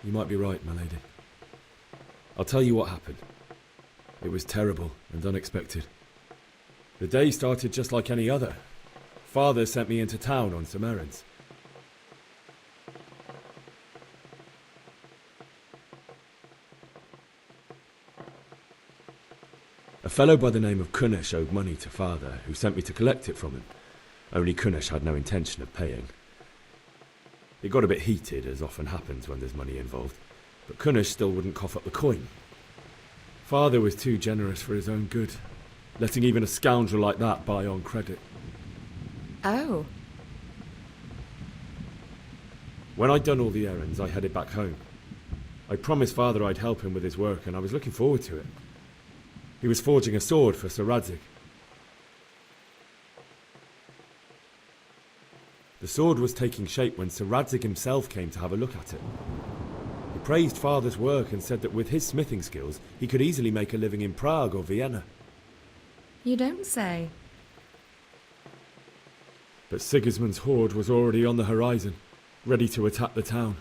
You might be right, my lady. I'll tell you what happened. It was terrible and unexpected. The day started just like any other. Father sent me into town on some errands. A fellow by the name of Kunesh owed money to Father, who sent me to collect it from him. Only Kunesh had no intention of paying. It got a bit heated, as often happens when there's money involved, but Kunesh still wouldn't cough up the coin. Father was too generous for his own good, letting even a scoundrel like that buy on credit. Oh. When I'd done all the errands, I headed back home. I promised Father I'd help him with his work, and I was looking forward to it. He was forging a sword for Sir Radzig. The sword was taking shape when Sir Radzig himself came to have a look at it. He praised Father's work and said that with his smithing skills, he could easily make a living in Prague or Vienna. You don't say. But Sigismund's horde was already on the horizon, ready to attack the town.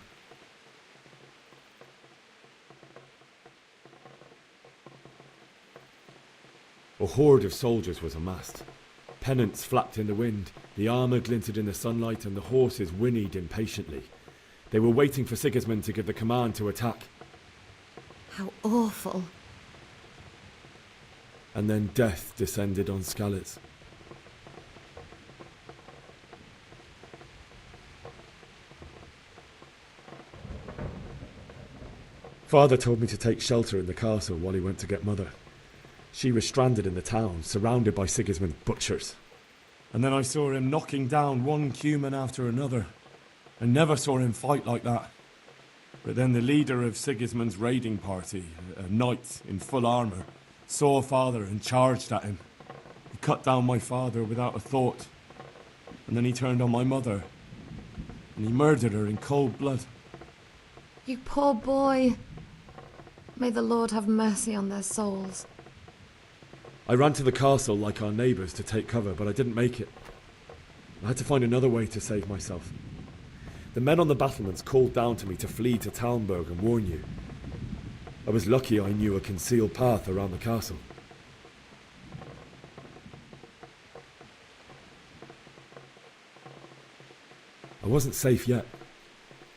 A horde of soldiers was amassed. Pennants flapped in the wind, the armour glinted in the sunlight, and the horses whinnied impatiently. They were waiting for Sigismund to give the command to attack. How awful. And then death descended on Skalitz. Father told me to take shelter in the castle while he went to get Mother. She was stranded in the town, surrounded by Sigismund's butchers. And then I saw him knocking down one Cuman after another. I never saw him fight like that. But then the leader of Sigismund's raiding party, a knight in full armour, saw Father and charged at him. He cut down my father without a thought. And then he turned on my mother. And he murdered her in cold blood. You poor boy. May the Lord have mercy on their souls. I ran to the castle like our neighbours to take cover, but I didn't make it. I had to find another way to save myself. The men on the battlements called down to me to flee to Talmberg and warn you. I was lucky I knew a concealed path around the castle. I wasn't safe yet.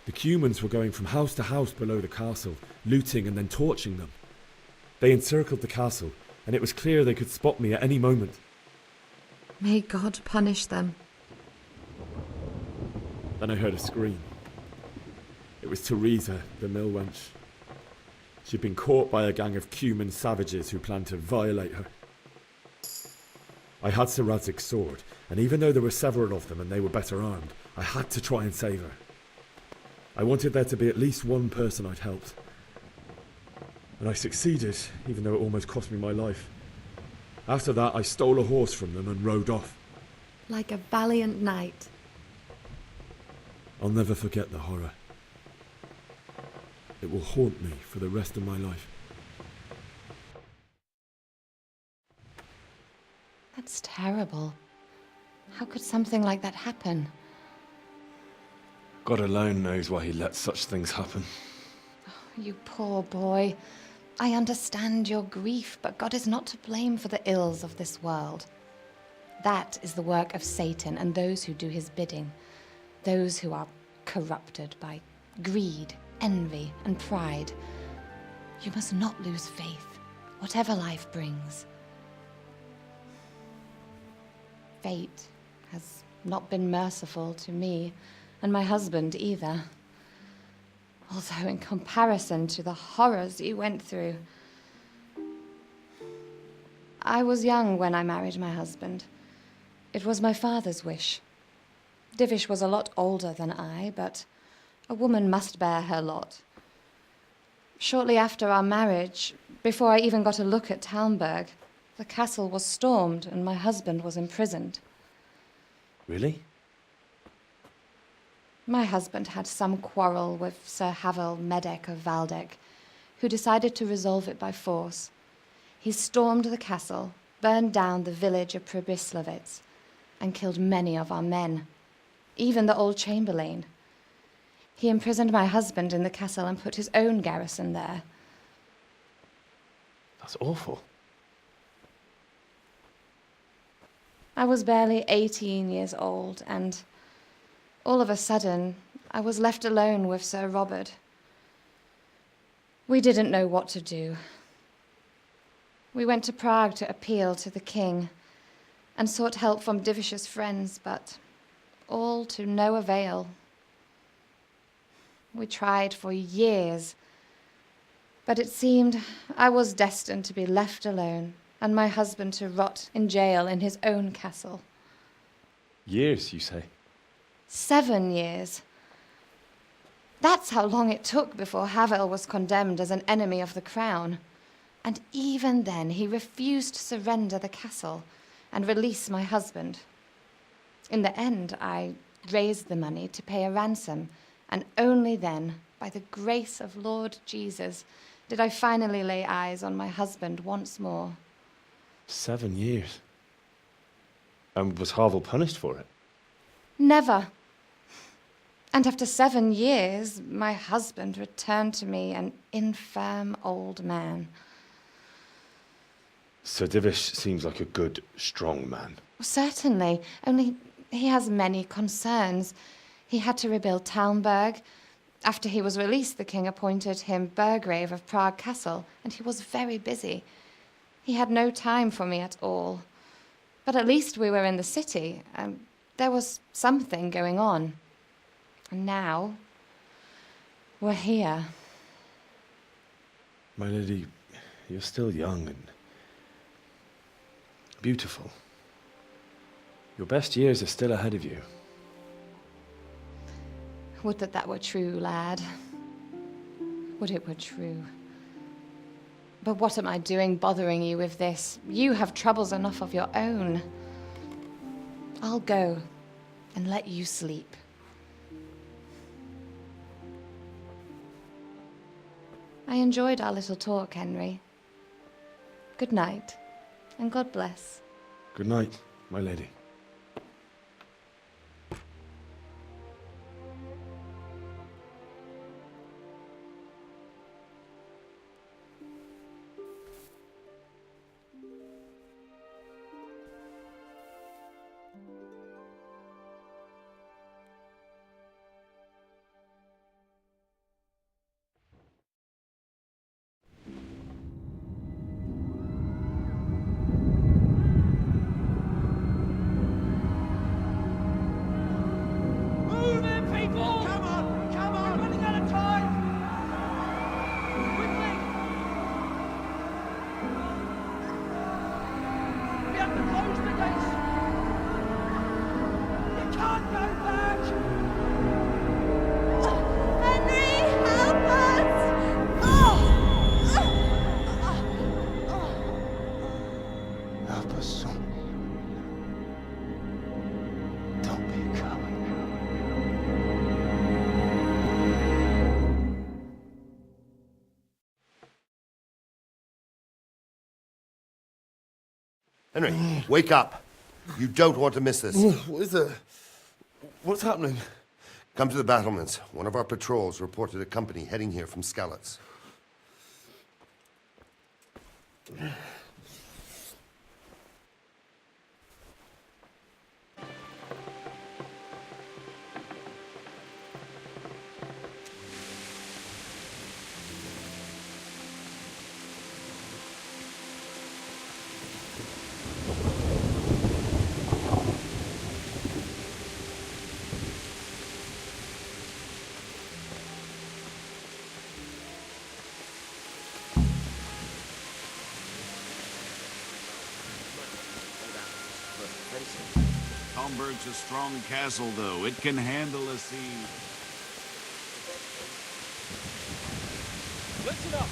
The Cumans were going from house to house below the castle, looting and then torching them. They encircled the castle, and it was clear they could spot me at any moment. May God punish them. Then I heard a scream. It was Teresa, the mill wench. She'd been caught by a gang of Cuman savages who planned to violate her. I had Sir Radzig's sword, and even though there were several of them and they were better armed, I had to try and save her. I wanted there to be at least one person I'd helped. And I succeeded, even though it almost cost me my life. After that, I stole a horse from them and rode off. Like a valiant knight. I'll never forget the horror. It will haunt me for the rest of my life. That's terrible. How could something like that happen? God alone knows why he lets such things happen. You poor boy. I understand your grief, but God is not to blame for the ills of this world. That is the work of Satan and those who do his bidding. Those who are corrupted by greed, envy, and pride. You must not lose faith, whatever life brings. Fate has not been merciful to me, and my husband either. Although in comparison to the horrors you went through. I was young when I married my husband. It was my father's wish. Divish was a lot older than I, but a woman must bear her lot. Shortly after our marriage, before I even got a look at Talmberg, the castle was stormed and my husband was imprisoned. Really? My husband had some quarrel with Sir Havel Medek of Valdek, who decided to resolve it by force. He stormed the castle, burned down the village of Pribyslavitz, and killed many of our men, even the old chamberlain. He imprisoned my husband in the castle and put his own garrison there. That's awful. I was barely 18 years old, and all of a sudden, I was left alone with Sir Robert. We didn't know what to do. We went to Prague to appeal to the king and sought help from Divish's friends, but all to no avail. We tried for years, but it seemed I was destined to be left alone and my husband to rot in jail in his own castle. Years, you say? 7 years. That's how long it took before Havel was condemned as an enemy of the crown. And even then, he refused to surrender the castle and release my husband. In the end, I raised the money to pay a ransom, and only then, by the grace of Lord Jesus, did I finally lay eyes on my husband once more. 7 years? And was Havel punished for it? Never. And after 7 years, my husband returned to me an infirm old man. Sir Divish seems like a good, strong man. Certainly, only he has many concerns. He had to rebuild Talmberg. After he was released, the king appointed him Burgrave of Prague Castle, and he was very busy. He had no time for me at all. But at least we were in the city, and there was something going on. And now, we're here. My lady, you're still young and beautiful. Your best years are still ahead of you. Would that that were true, lad. Would it were true. But what am I doing bothering you with this? You have troubles enough of your own. I'll go and let you sleep. I enjoyed our little talk, Henry. Good night, and God bless. Good night, my lady. Move in, people! Come on! Come on! We're running out of time! Quickly! We have to close the gates! You can't go back! Henry, help us! Help us, son. Don't be a coward. Henry, wake up. You don't want to miss this. What is it? What's happening? Come to the battlements. One of our patrols reported a company heading here from Skalitz. Talmberg's a strong castle, though. It can handle a siege. Listen up.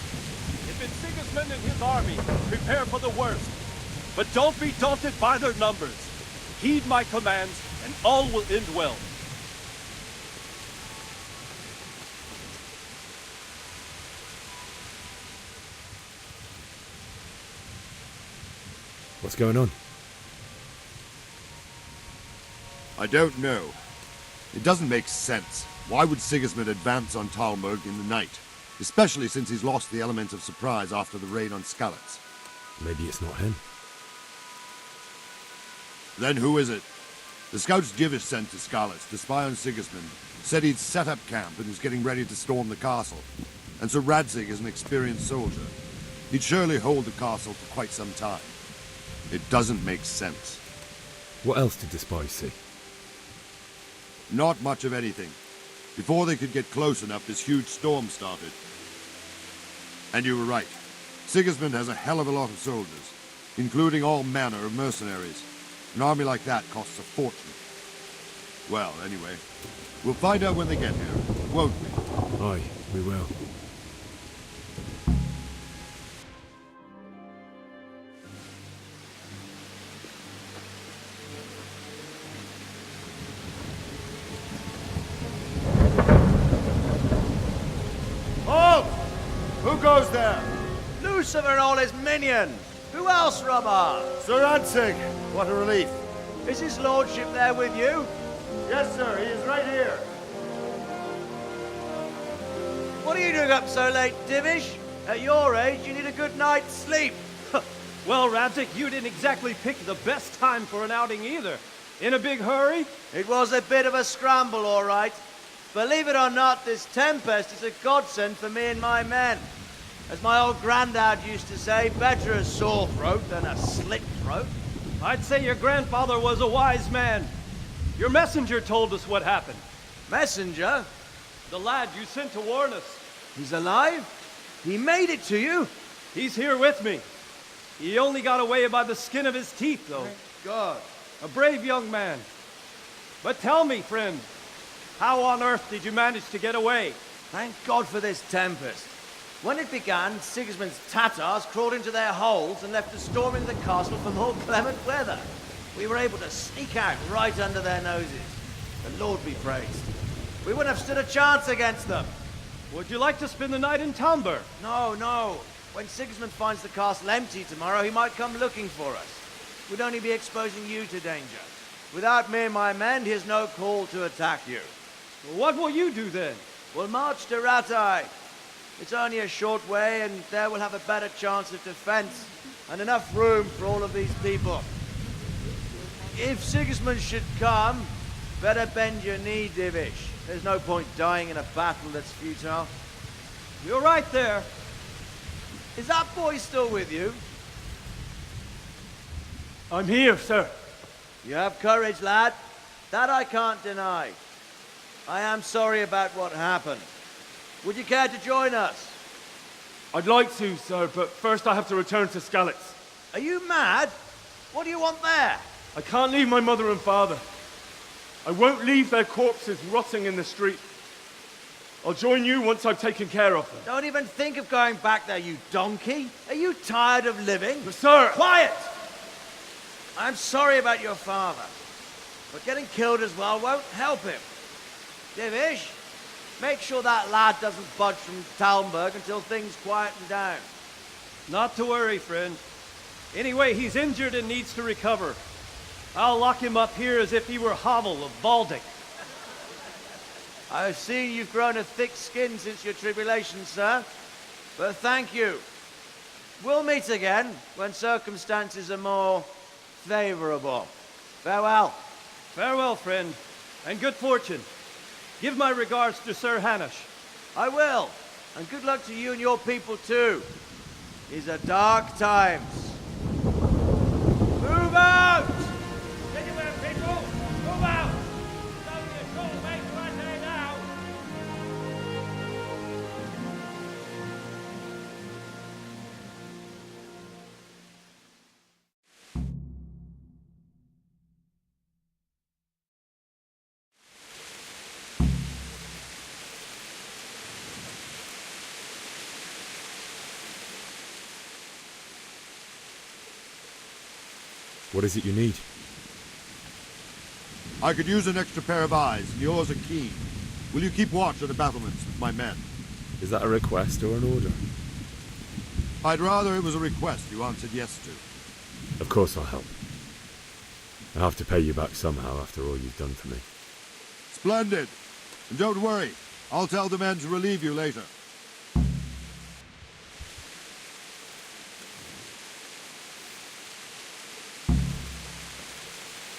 If it's Sigismund and his army, prepare for the worst. But don't be daunted by their numbers. Heed my commands, and all will end well. What's going on? I don't know. It doesn't make sense. Why would Sigismund advance on Talmberg in the night? Especially since he's lost the element of surprise after the raid on Skalitz. Maybe it's not him. Then who is it? The scouts Divish sent to Skalitz to spy on Sigismund said he'd set up camp and was getting ready to storm the castle. And Sir Radzig is an experienced soldier. He'd surely hold the castle for quite some time. It doesn't make sense. What else did the spies see? Not much of anything. Before they could get close enough, this huge storm started. And you were right. Sigismund has a hell of a lot of soldiers, including all manner of mercenaries. An army like that costs a fortune. Well, anyway, we'll find out when they get here, won't we? Aye, we will. Halt! Who goes there? Lucifer and all his minions. Who else, Robber? Sir Radzig, what a relief. Is his lordship there with you? Yes, sir, he is right here. What are you doing up so late, Divish? At your age, you need a good night's sleep. Well, Radzig, you didn't exactly pick the best time for an outing either. In a big hurry? It was a bit of a scramble, all right. Believe it or not, this tempest is a godsend for me and my men. As my old granddad used to say, better a sore throat than a slit throat. I'd say your grandfather was a wise man. Your messenger told us what happened. Messenger? The lad you sent to warn us. He's alive? He made it to you? He's here with me. He only got away by the skin of his teeth, though. Thank God. A brave young man. But tell me, friend, how on earth did you manage to get away? Thank God for this tempest. When it began, Sigismund's Tatars crawled into their holes and left us storming the castle for more clement weather. We were able to sneak out right under their noses. The Lord be praised. We wouldn't have stood a chance against them. Would you like to spend the night in Talmberg? No, no. When Sigismund finds the castle empty tomorrow, he might come looking for us. We'd only be exposing you to danger. Without me and my men, he has no call to attack you. What will you do then? We'll march to Ratai. It's only a short way, and there we'll have a better chance of defense and enough room for all of these people. If Sigismund should come, better bend your knee, Divish. There's no point dying in a battle that's futile. You're right there. Is that boy still with you? I'm here, sir. You have courage, lad. That I can't deny. I am sorry about what happened. Would you care to join us? I'd like to, sir, but first I have to return to Skalitz. Are you mad? What do you want there? I can't leave my mother and father. I won't leave their corpses rotting in the street. I'll join you once I've taken care of them. Don't even think of going back there, you donkey. Are you tired of living? But sir! Quiet! I'm sorry about your father, but getting killed as well won't help him. Divish, make sure that lad doesn't budge from Talmberg until things quieten down. Not to worry, friend. Anyway, he's injured and needs to recover. I'll lock him up here as if he were Havel of Baldic. I've seen you've grown a thick skin since your tribulation, sir. But thank you. We'll meet again when circumstances are more favorable. Farewell. Farewell, friend, and good fortune. Give my regards to Sir Hanush. I will. And good luck to you and your people, too. These are dark times. Move out! Anywhere, people! Move out! It's only a short way to Ratai now! What is it you need? I could use an extra pair of eyes, and yours are keen. Will you keep watch at the battlements with my men? Is that a request or an order? I'd rather it was a request you answered yes to. Of course I'll help. I'll have to pay you back somehow after all you've done for me. Splendid. And don't worry, I'll tell the men to relieve you later.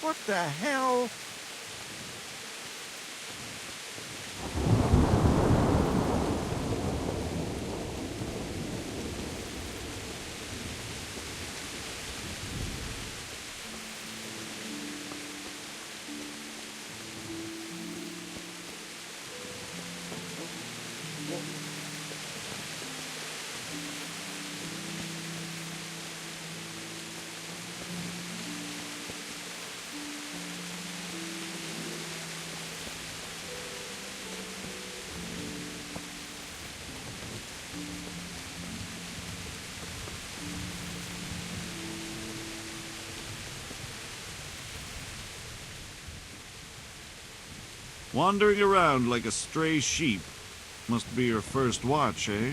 What the hell? Wandering around like a stray sheep. Must be your first watch, eh?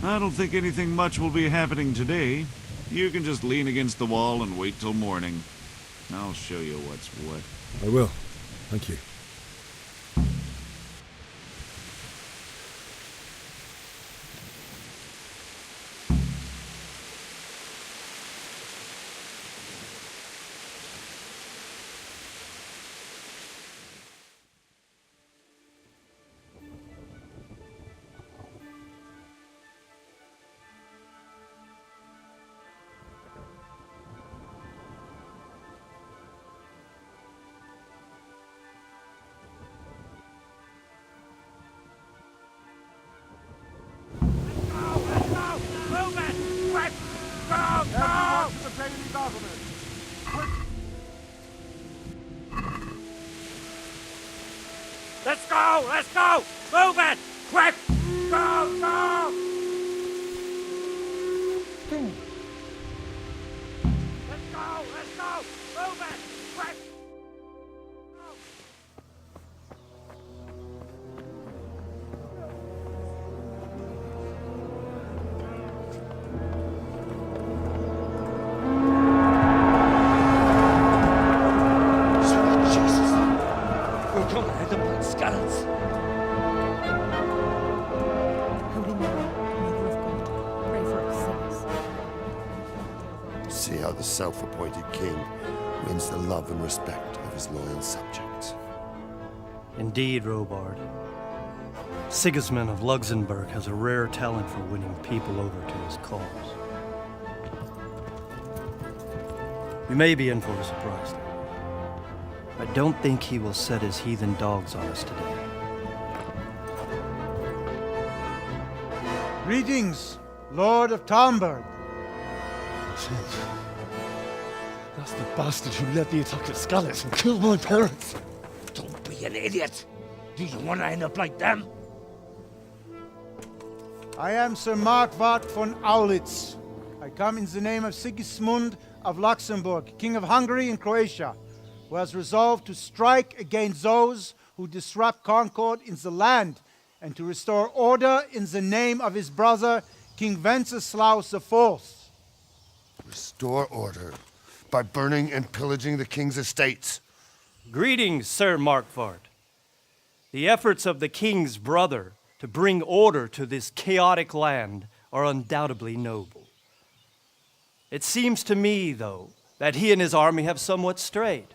I don't think anything much will be happening today. You can just lean against the wall and wait till morning. I'll show you what's what. I will. Thank you. Let's go! Let's go! Move it! Quick! Go! Go! Let's go! Let's go! Move it! Quick! We're coming at them like skeletons. Holy Mary, Mother of God, pray for us sinners. See how the self-appointed king wins the love and respect of his loyal subjects. Indeed, Robard. Sigismund of Luxembourg has a rare talent for winning people over to his cause. You may be in for a surprise, though. I don't think he will set his heathen dogs on us today. Greetings, Lord of Talmberg. That's the bastard who led the attack at Scarlet and killed my parents. Don't be an idiot. Do you want to end up like them? I am Sir Markwart von Aulitz. I come in the name of Sigismund of Luxembourg, King of Hungary and Croatia, who has resolved to strike against those who disrupt concord in the land and to restore order in the name of his brother, King Wenceslaus IV. Restore order by burning and pillaging the king's estates. Greetings, Sir Markwart. The efforts of the king's brother to bring order to this chaotic land are undoubtedly noble. It seems to me, though, that he and his army have somewhat strayed.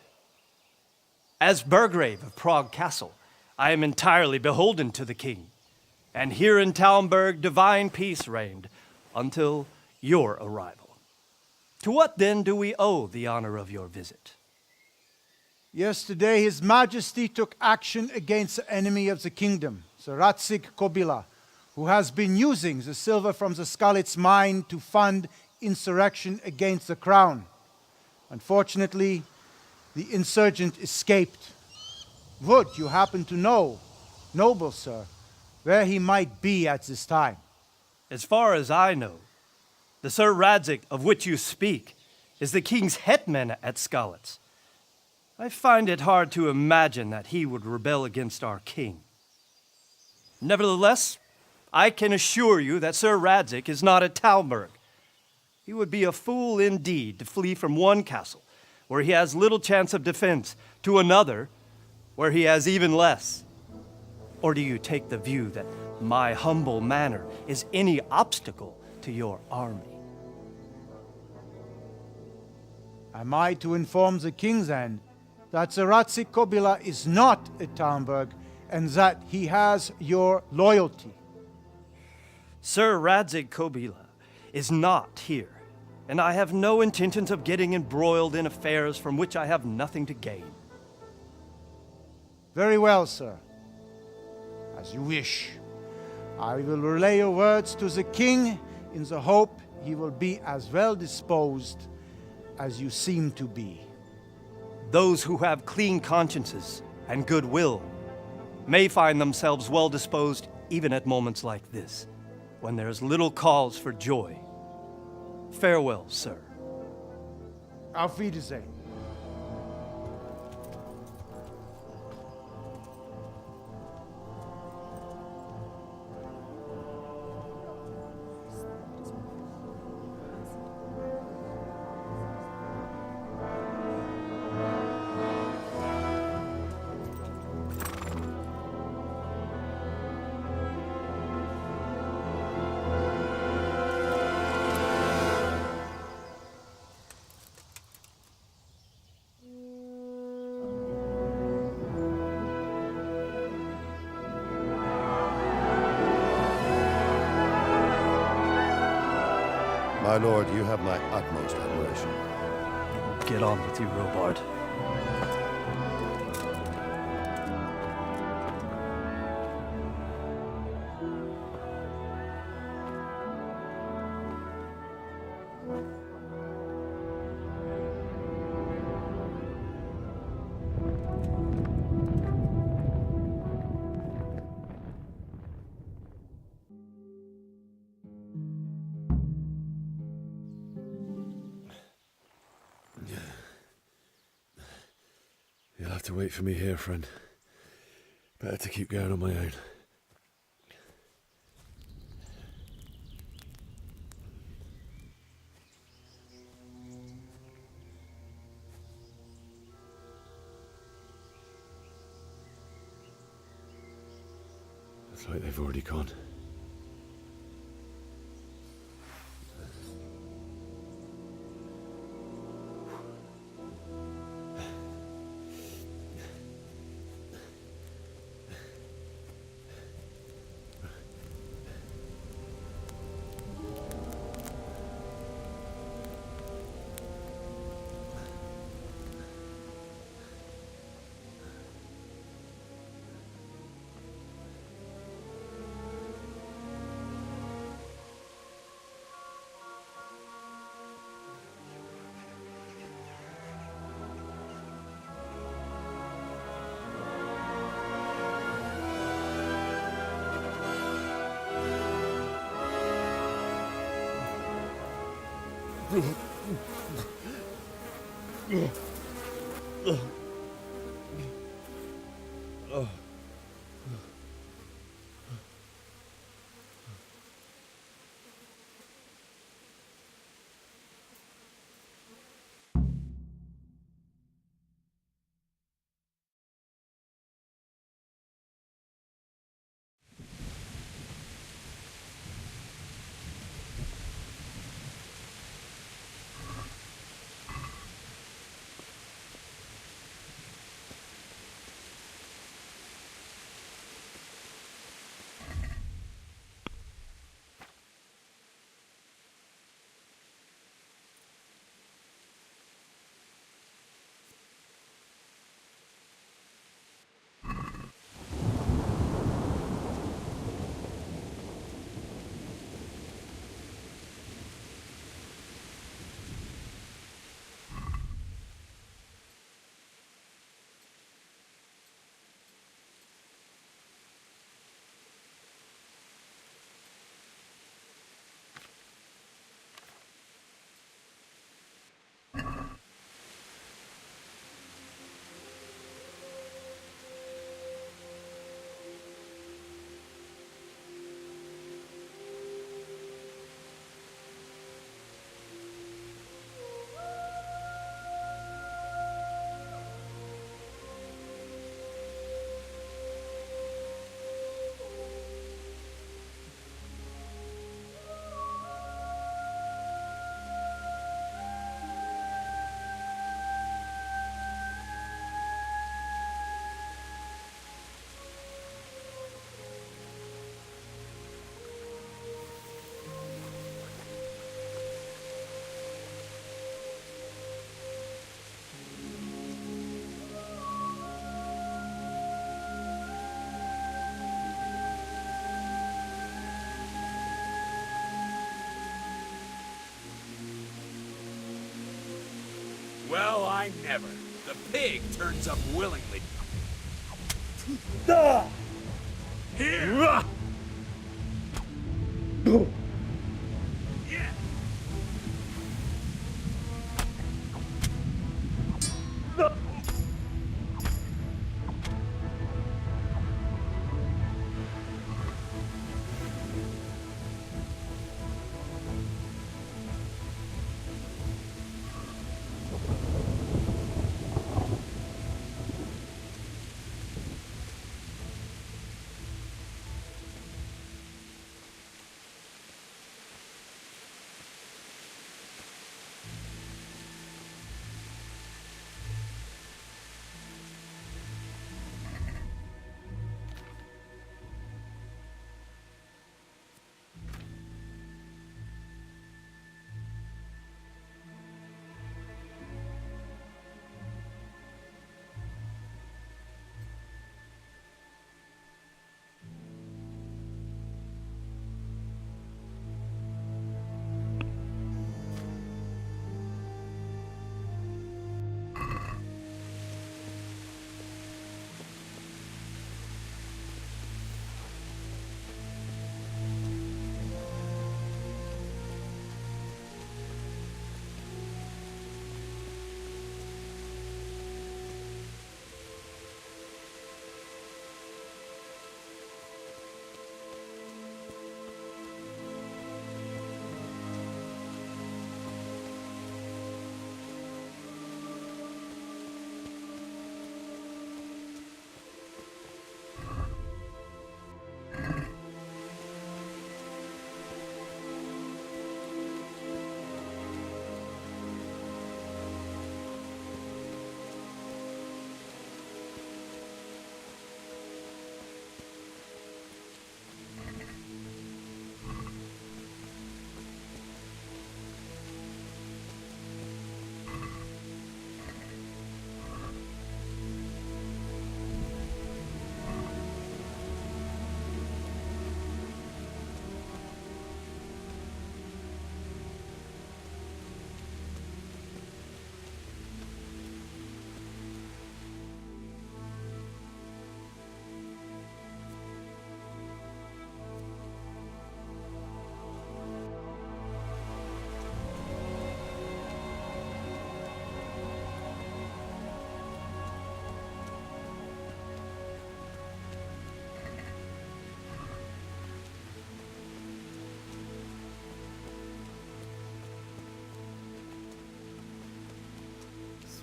As Burgrave of Prague Castle, I am entirely beholden to the king, and here in Talmberg divine peace reigned until your arrival. To what then do we owe the honor of your visit? Yesterday, His Majesty took action against the enemy of the kingdom, Sir Radzig Kobyla, who has been using the silver from the Skalitz mine to fund insurrection against the crown. Unfortunately, the insurgent escaped. Would you happen to know, noble sir, where he might be at this time? As far as I know, the Sir Radzig of which you speak is the king's hetman at Skalitz. I find it hard to imagine that he would rebel against our king. Nevertheless, I can assure you that Sir Radzig is not at Talmberg. He would be a fool indeed to flee from one castle where he has little chance of defense to another where he has even less. Or do you take the view that my humble manner is any obstacle to your army? Am I to inform the king then that Zaratzi Kobila is not at Talmberg and that he has your loyalty? Sir Radzig Kobila is not here, and I have no intentions of getting embroiled in affairs from which I have nothing to gain. Very well, sir. As you wish. I will relay your words to the king in the hope he will be as well disposed as you seem to be. Those who have clean consciences and goodwill may find themselves well disposed even at moments like this, when there is little cause for joy. Farewell, sir. Auf Wiedersehen. My lord, you have my utmost admiration. Get on with you, Robard. You'll have to wait for me here, friend. Better to keep going on my own. Looks like they've already gone. I never. The pig turns up willingly. Here!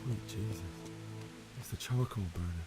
Sweet Jesus. It's the charcoal burner.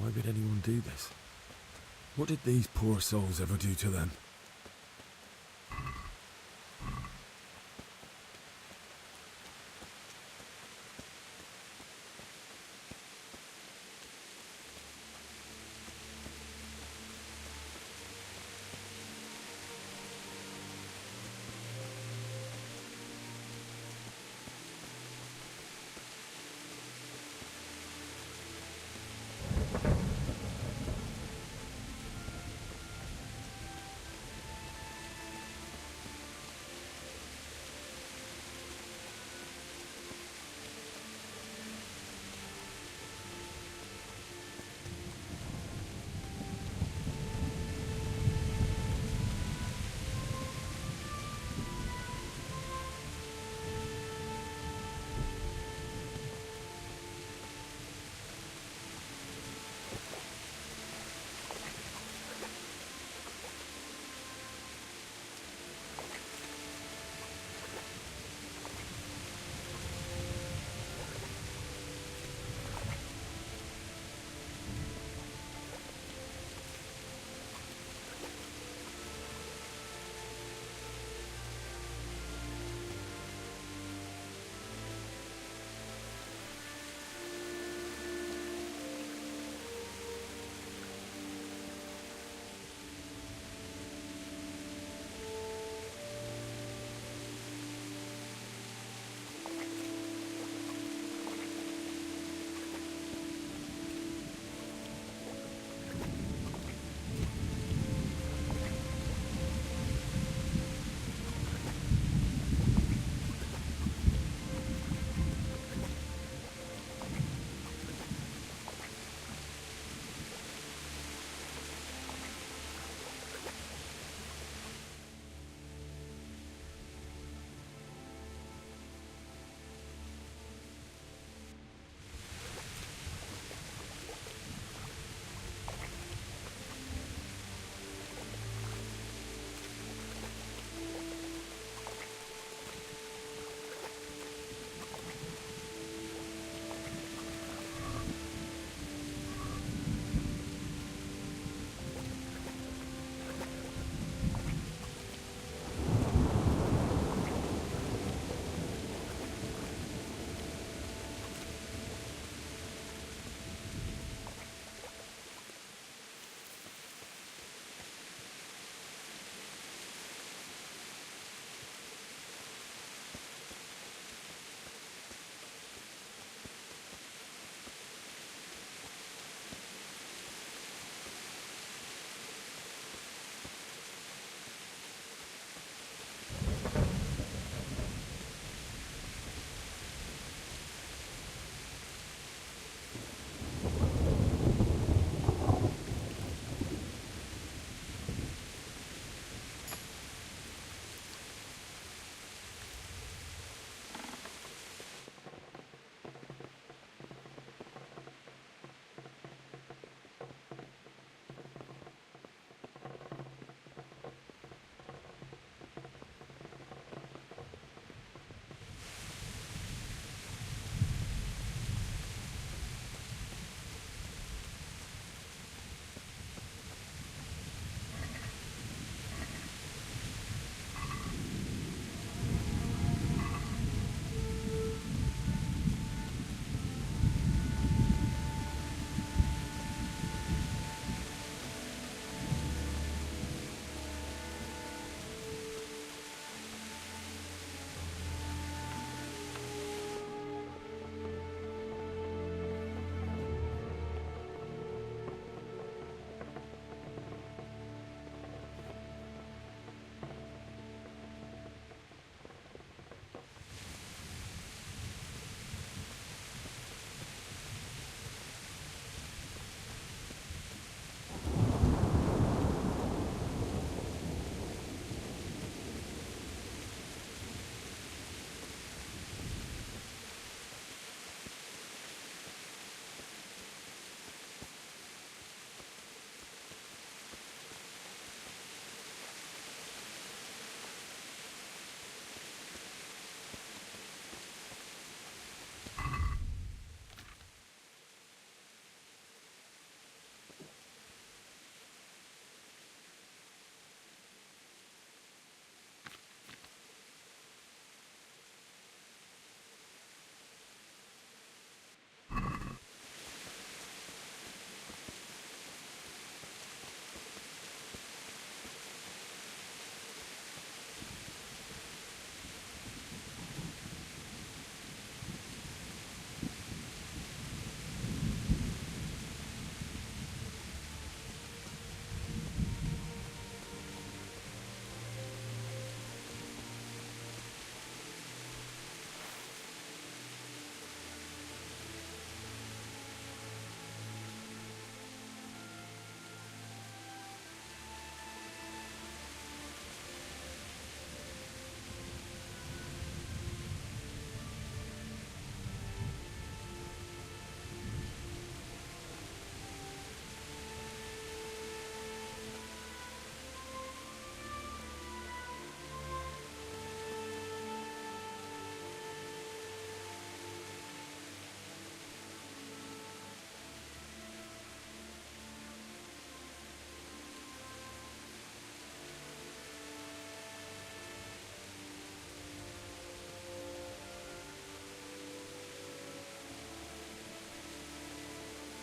Why would anyone do this? What did these poor souls ever do to them?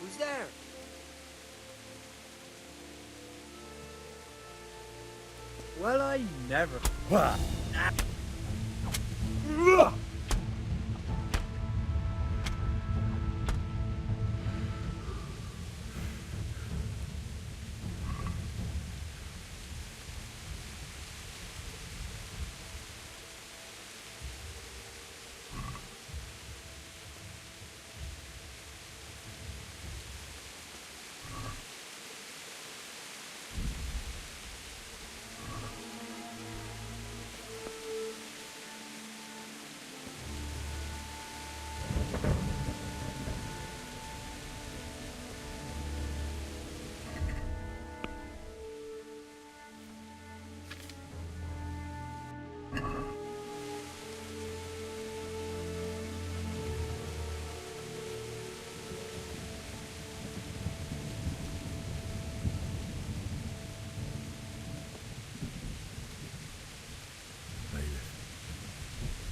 Who's there? Well, I never.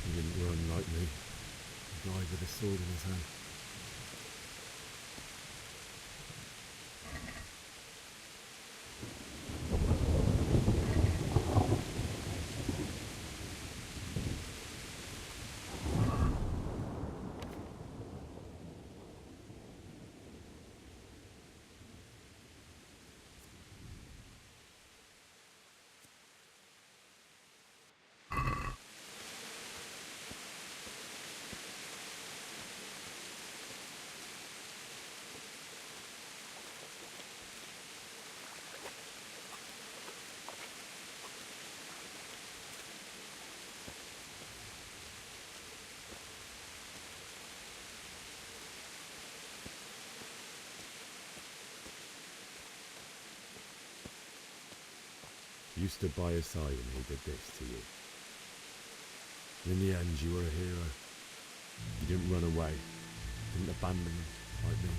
He didn't run like me. He died with a sword in his hand. You stood by his side and he did this to you. In the end, you were a hero. You didn't run away. Didn't abandon them like me.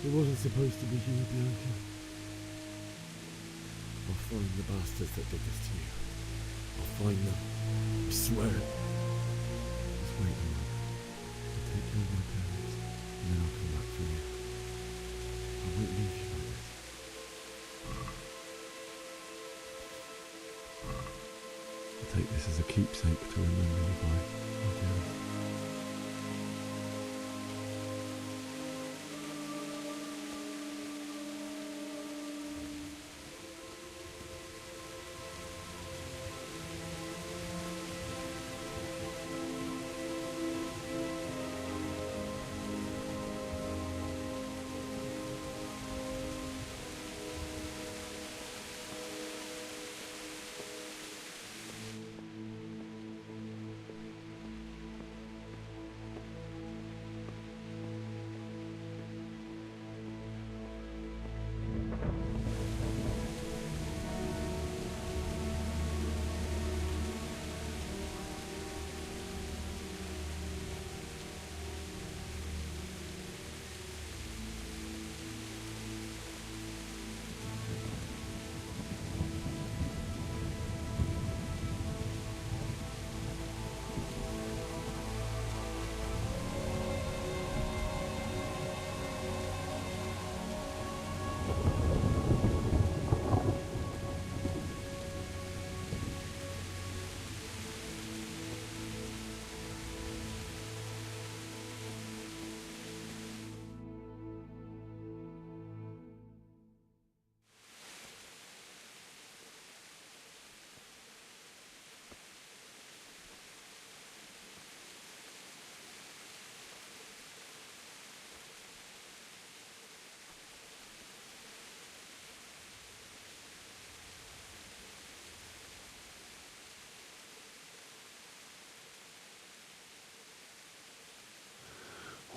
It wasn't supposed to be you, Bianca. I'll find the bastards that did this to you. I'll find them. I swear it. Just wait a moment. I'll take care of my parents, and then I'll come back for you. I won't leave you like this. I'll take this as a keepsake to remember you by, my dearest.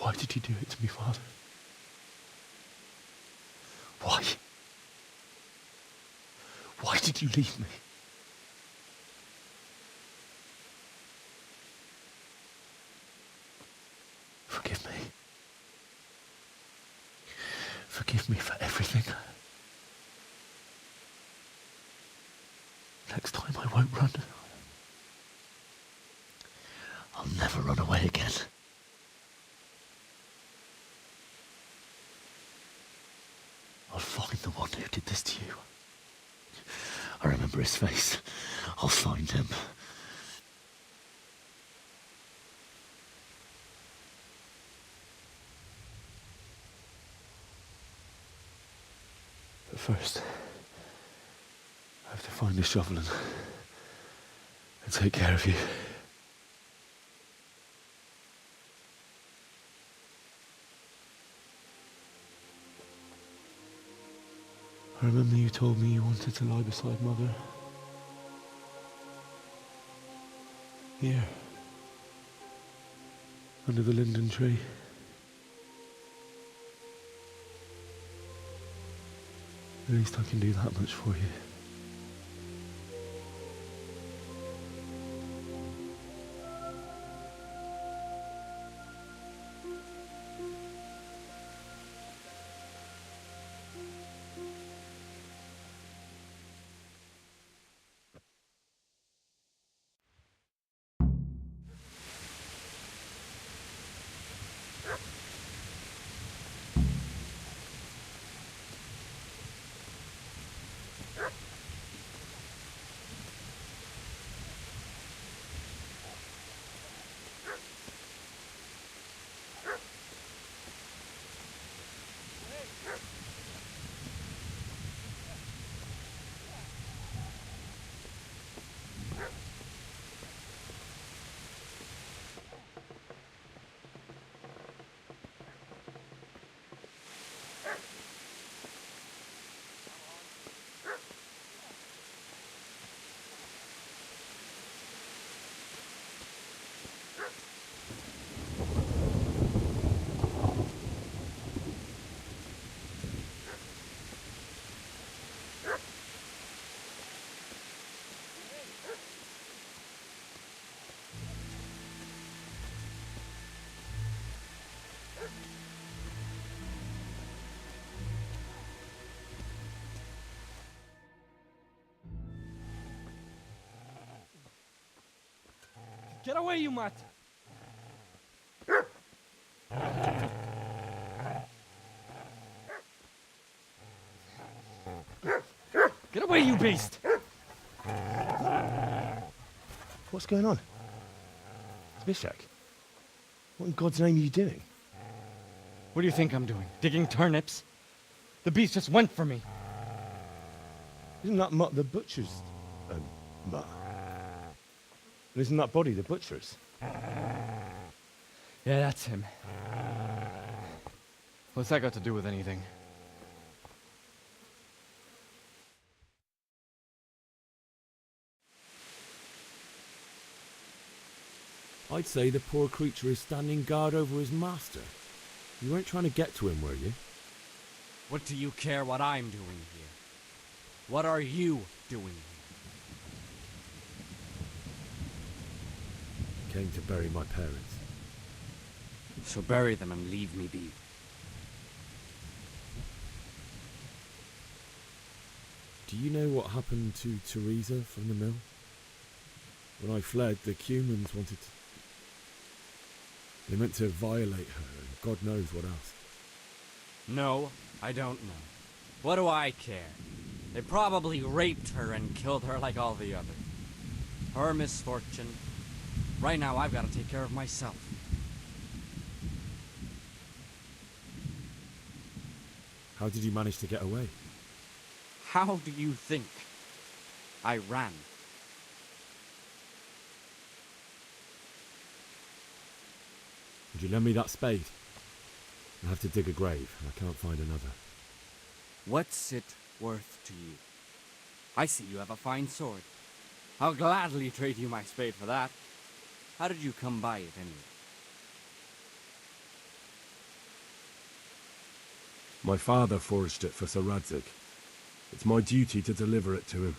Why did you do it to me, Father? Why? Why did you leave me? Forgive me. Forgive me for everything. Next time I won't run. I'll never run away again. I'll find the one who did this to you. I remember his face. I'll find him. But first, I have to find the shovel and take care of you. I remember you told me you wanted to lie beside Mother. Here. Under the linden tree. At least I can do that much for you. Get away, you mutt! Get away, you beast! What's going on? Zbyszek, what in God's name are you doing? What do you think I'm doing? Digging turnips? The beast just went for me. Isn't that Mutt the butcher's Mutt? And isn't that body the butcher's? Yeah, that's him. What's that got to do with anything? I'd say the poor creature is standing guard over his master. You weren't trying to get to him, were you? What do you care what I'm doing here? What are you doing here? Came to bury my parents. So bury them and leave me be. Do you know what happened to Teresa from the mill? When I fled, the Cumans wanted to... They meant to violate her, and God knows what else. No, I don't know. What do I care? They probably raped her and killed her like all the others. Her misfortune. Right now, I've got to take care of myself. How did you manage to get away? How do you think? I ran. Would you lend me that spade? I have to dig a grave, and I can't find another. What's it worth to you? I see you have a fine sword. I'll gladly trade you my spade for that. How did you come by it, anyway? My father forged it for Sir Radzig. It's my duty to deliver it to him.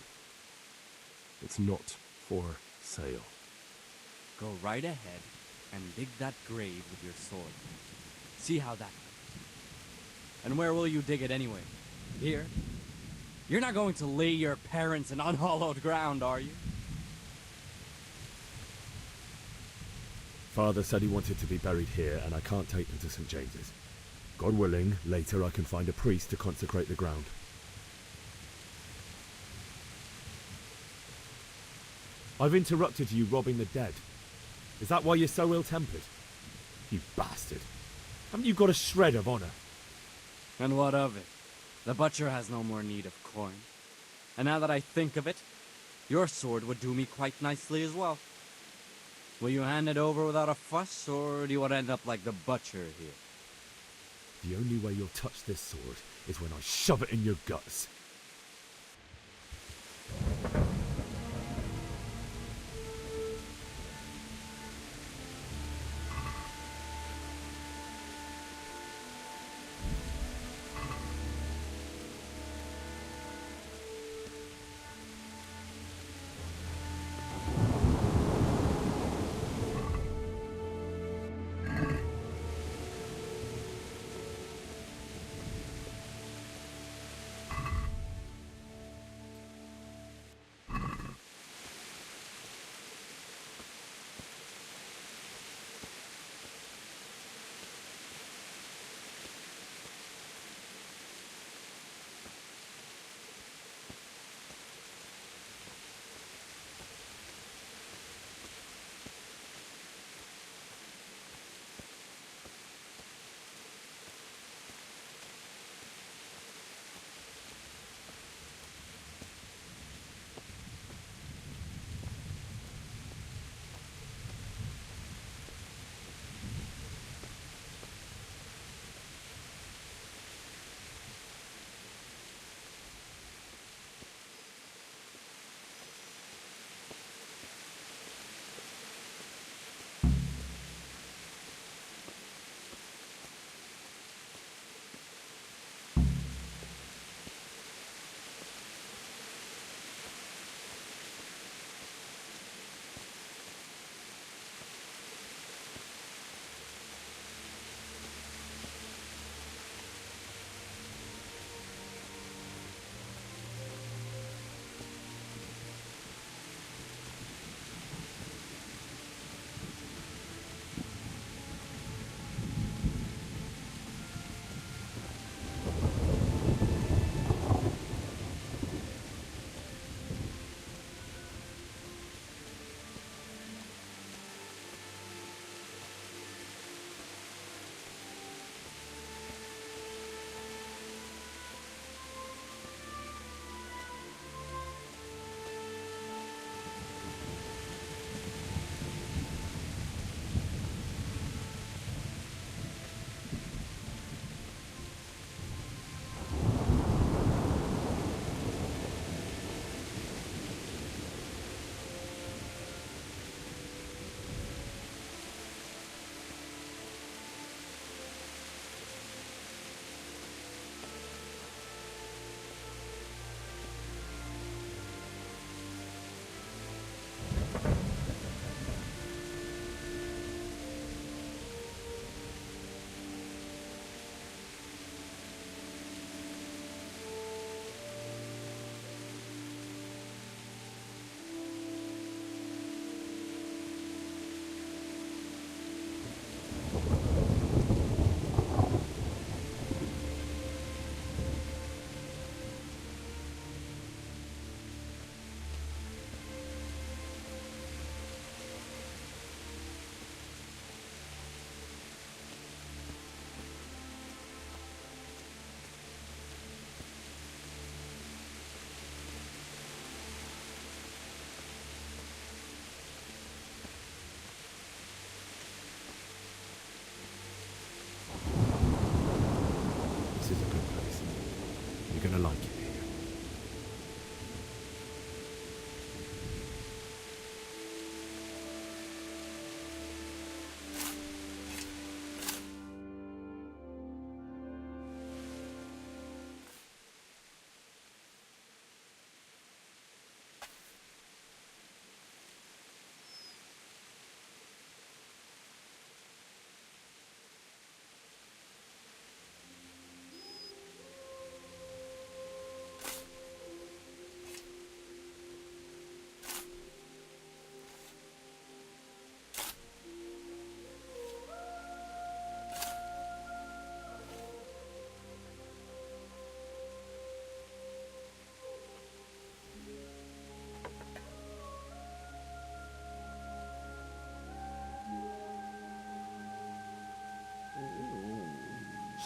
It's not for sale. Go right ahead and dig that grave with your sword. See how that goes. And where will you dig it anyway? Here? You're not going to lay your parents in unhallowed ground, are you? Father said he wanted to be buried here, and I can't take them to St. James's. God willing, later I can find a priest to consecrate the ground. I've interrupted you robbing the dead. Is that why you're so ill-tempered? You bastard. Haven't you got a shred of honor? And what of it? The butcher has no more need of coin. And now that I think of it, your sword would do me quite nicely as well. Will you hand it over without a fuss, or do you want to end up like the butcher here? The only way you'll touch this sword is when I shove it in your guts.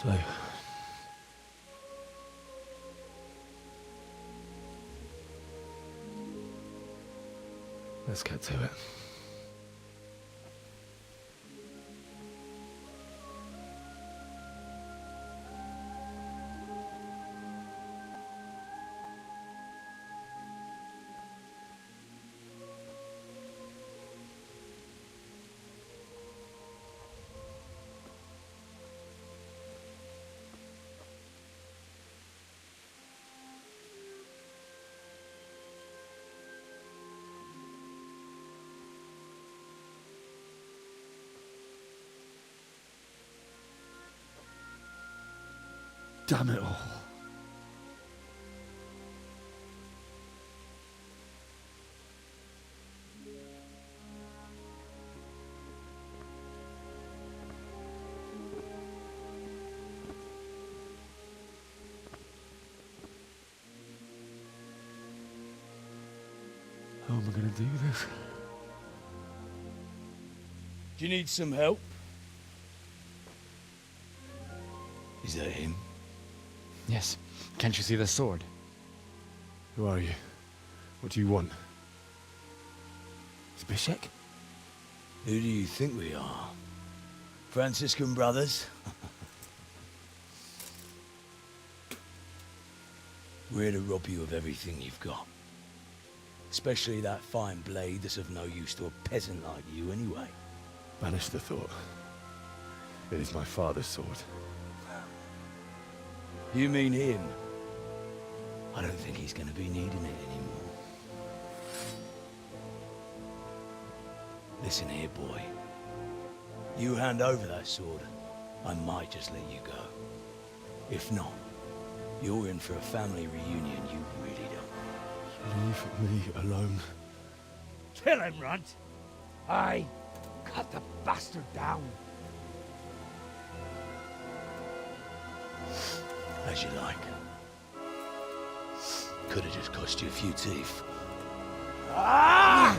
So, let's get to it. Damn it all. How am I going to do this? Do you need some help? Is that him? Yes. Can't you see the sword? Who are you? What do you want? Zbyszek? Who do you think we are? Franciscan brothers? We're here to rob you of everything you've got. Especially that fine blade that's of no use to a peasant like you anyway. Banish the thought. It is my father's sword. You mean him? I don't think he's going to be needing it anymore. Listen here, boy. You hand over that sword, I might just let you go. If not, you're in for a family reunion you really don't. Leave me alone. Kill him, Runt! Aye, cut the bastard down. As you like. Could have just cost you a few teeth. Ah!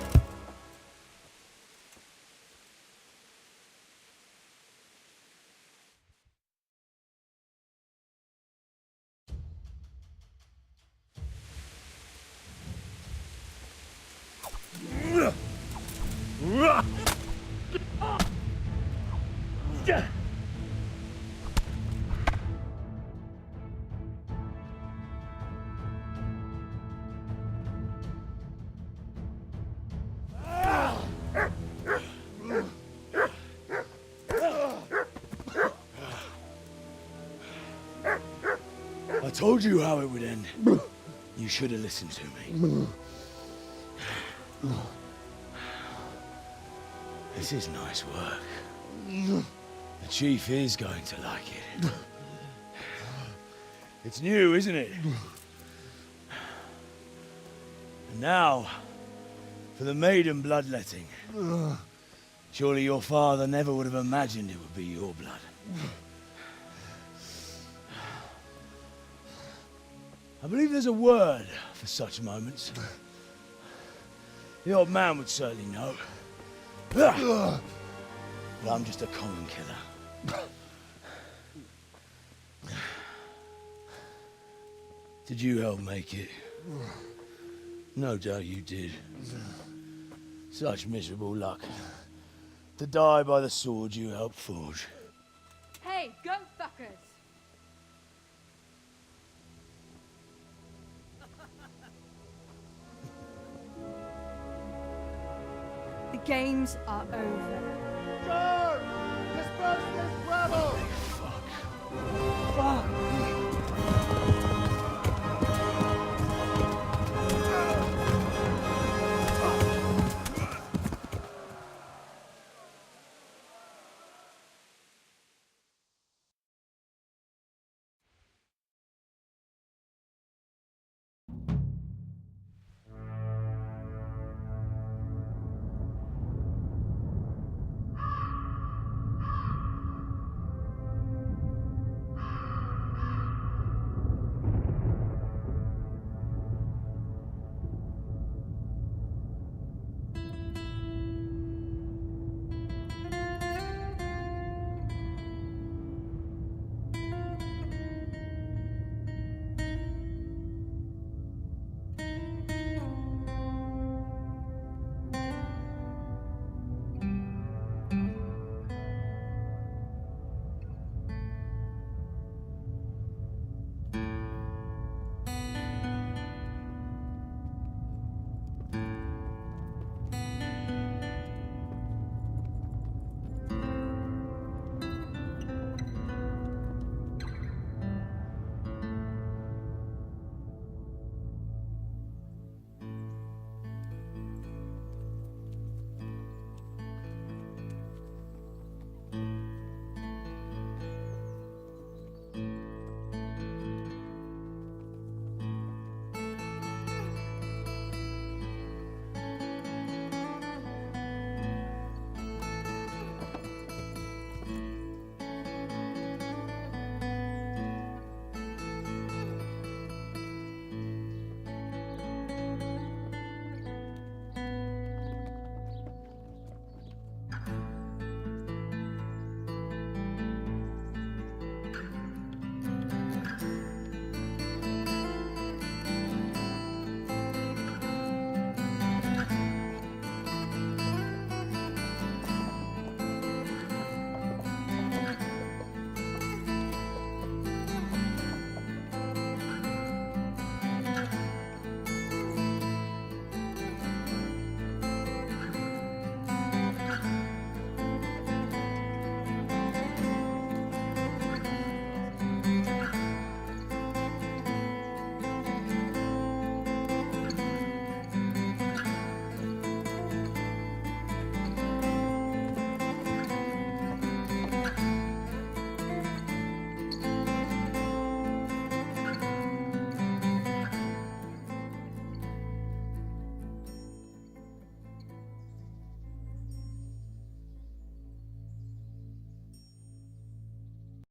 I told you how it would end. You should have listened to me. This is nice work. The chief is going to like it. It's new, isn't it? And now, for the maiden bloodletting. Surely your father never would have imagined it would be your blood. I believe there's a word for such moments. The old man would certainly know. But I'm just a common killer. Did you help make it? No doubt you did. Such miserable luck. To die by the sword you helped forge. Hey, goat fuckers! The games are over.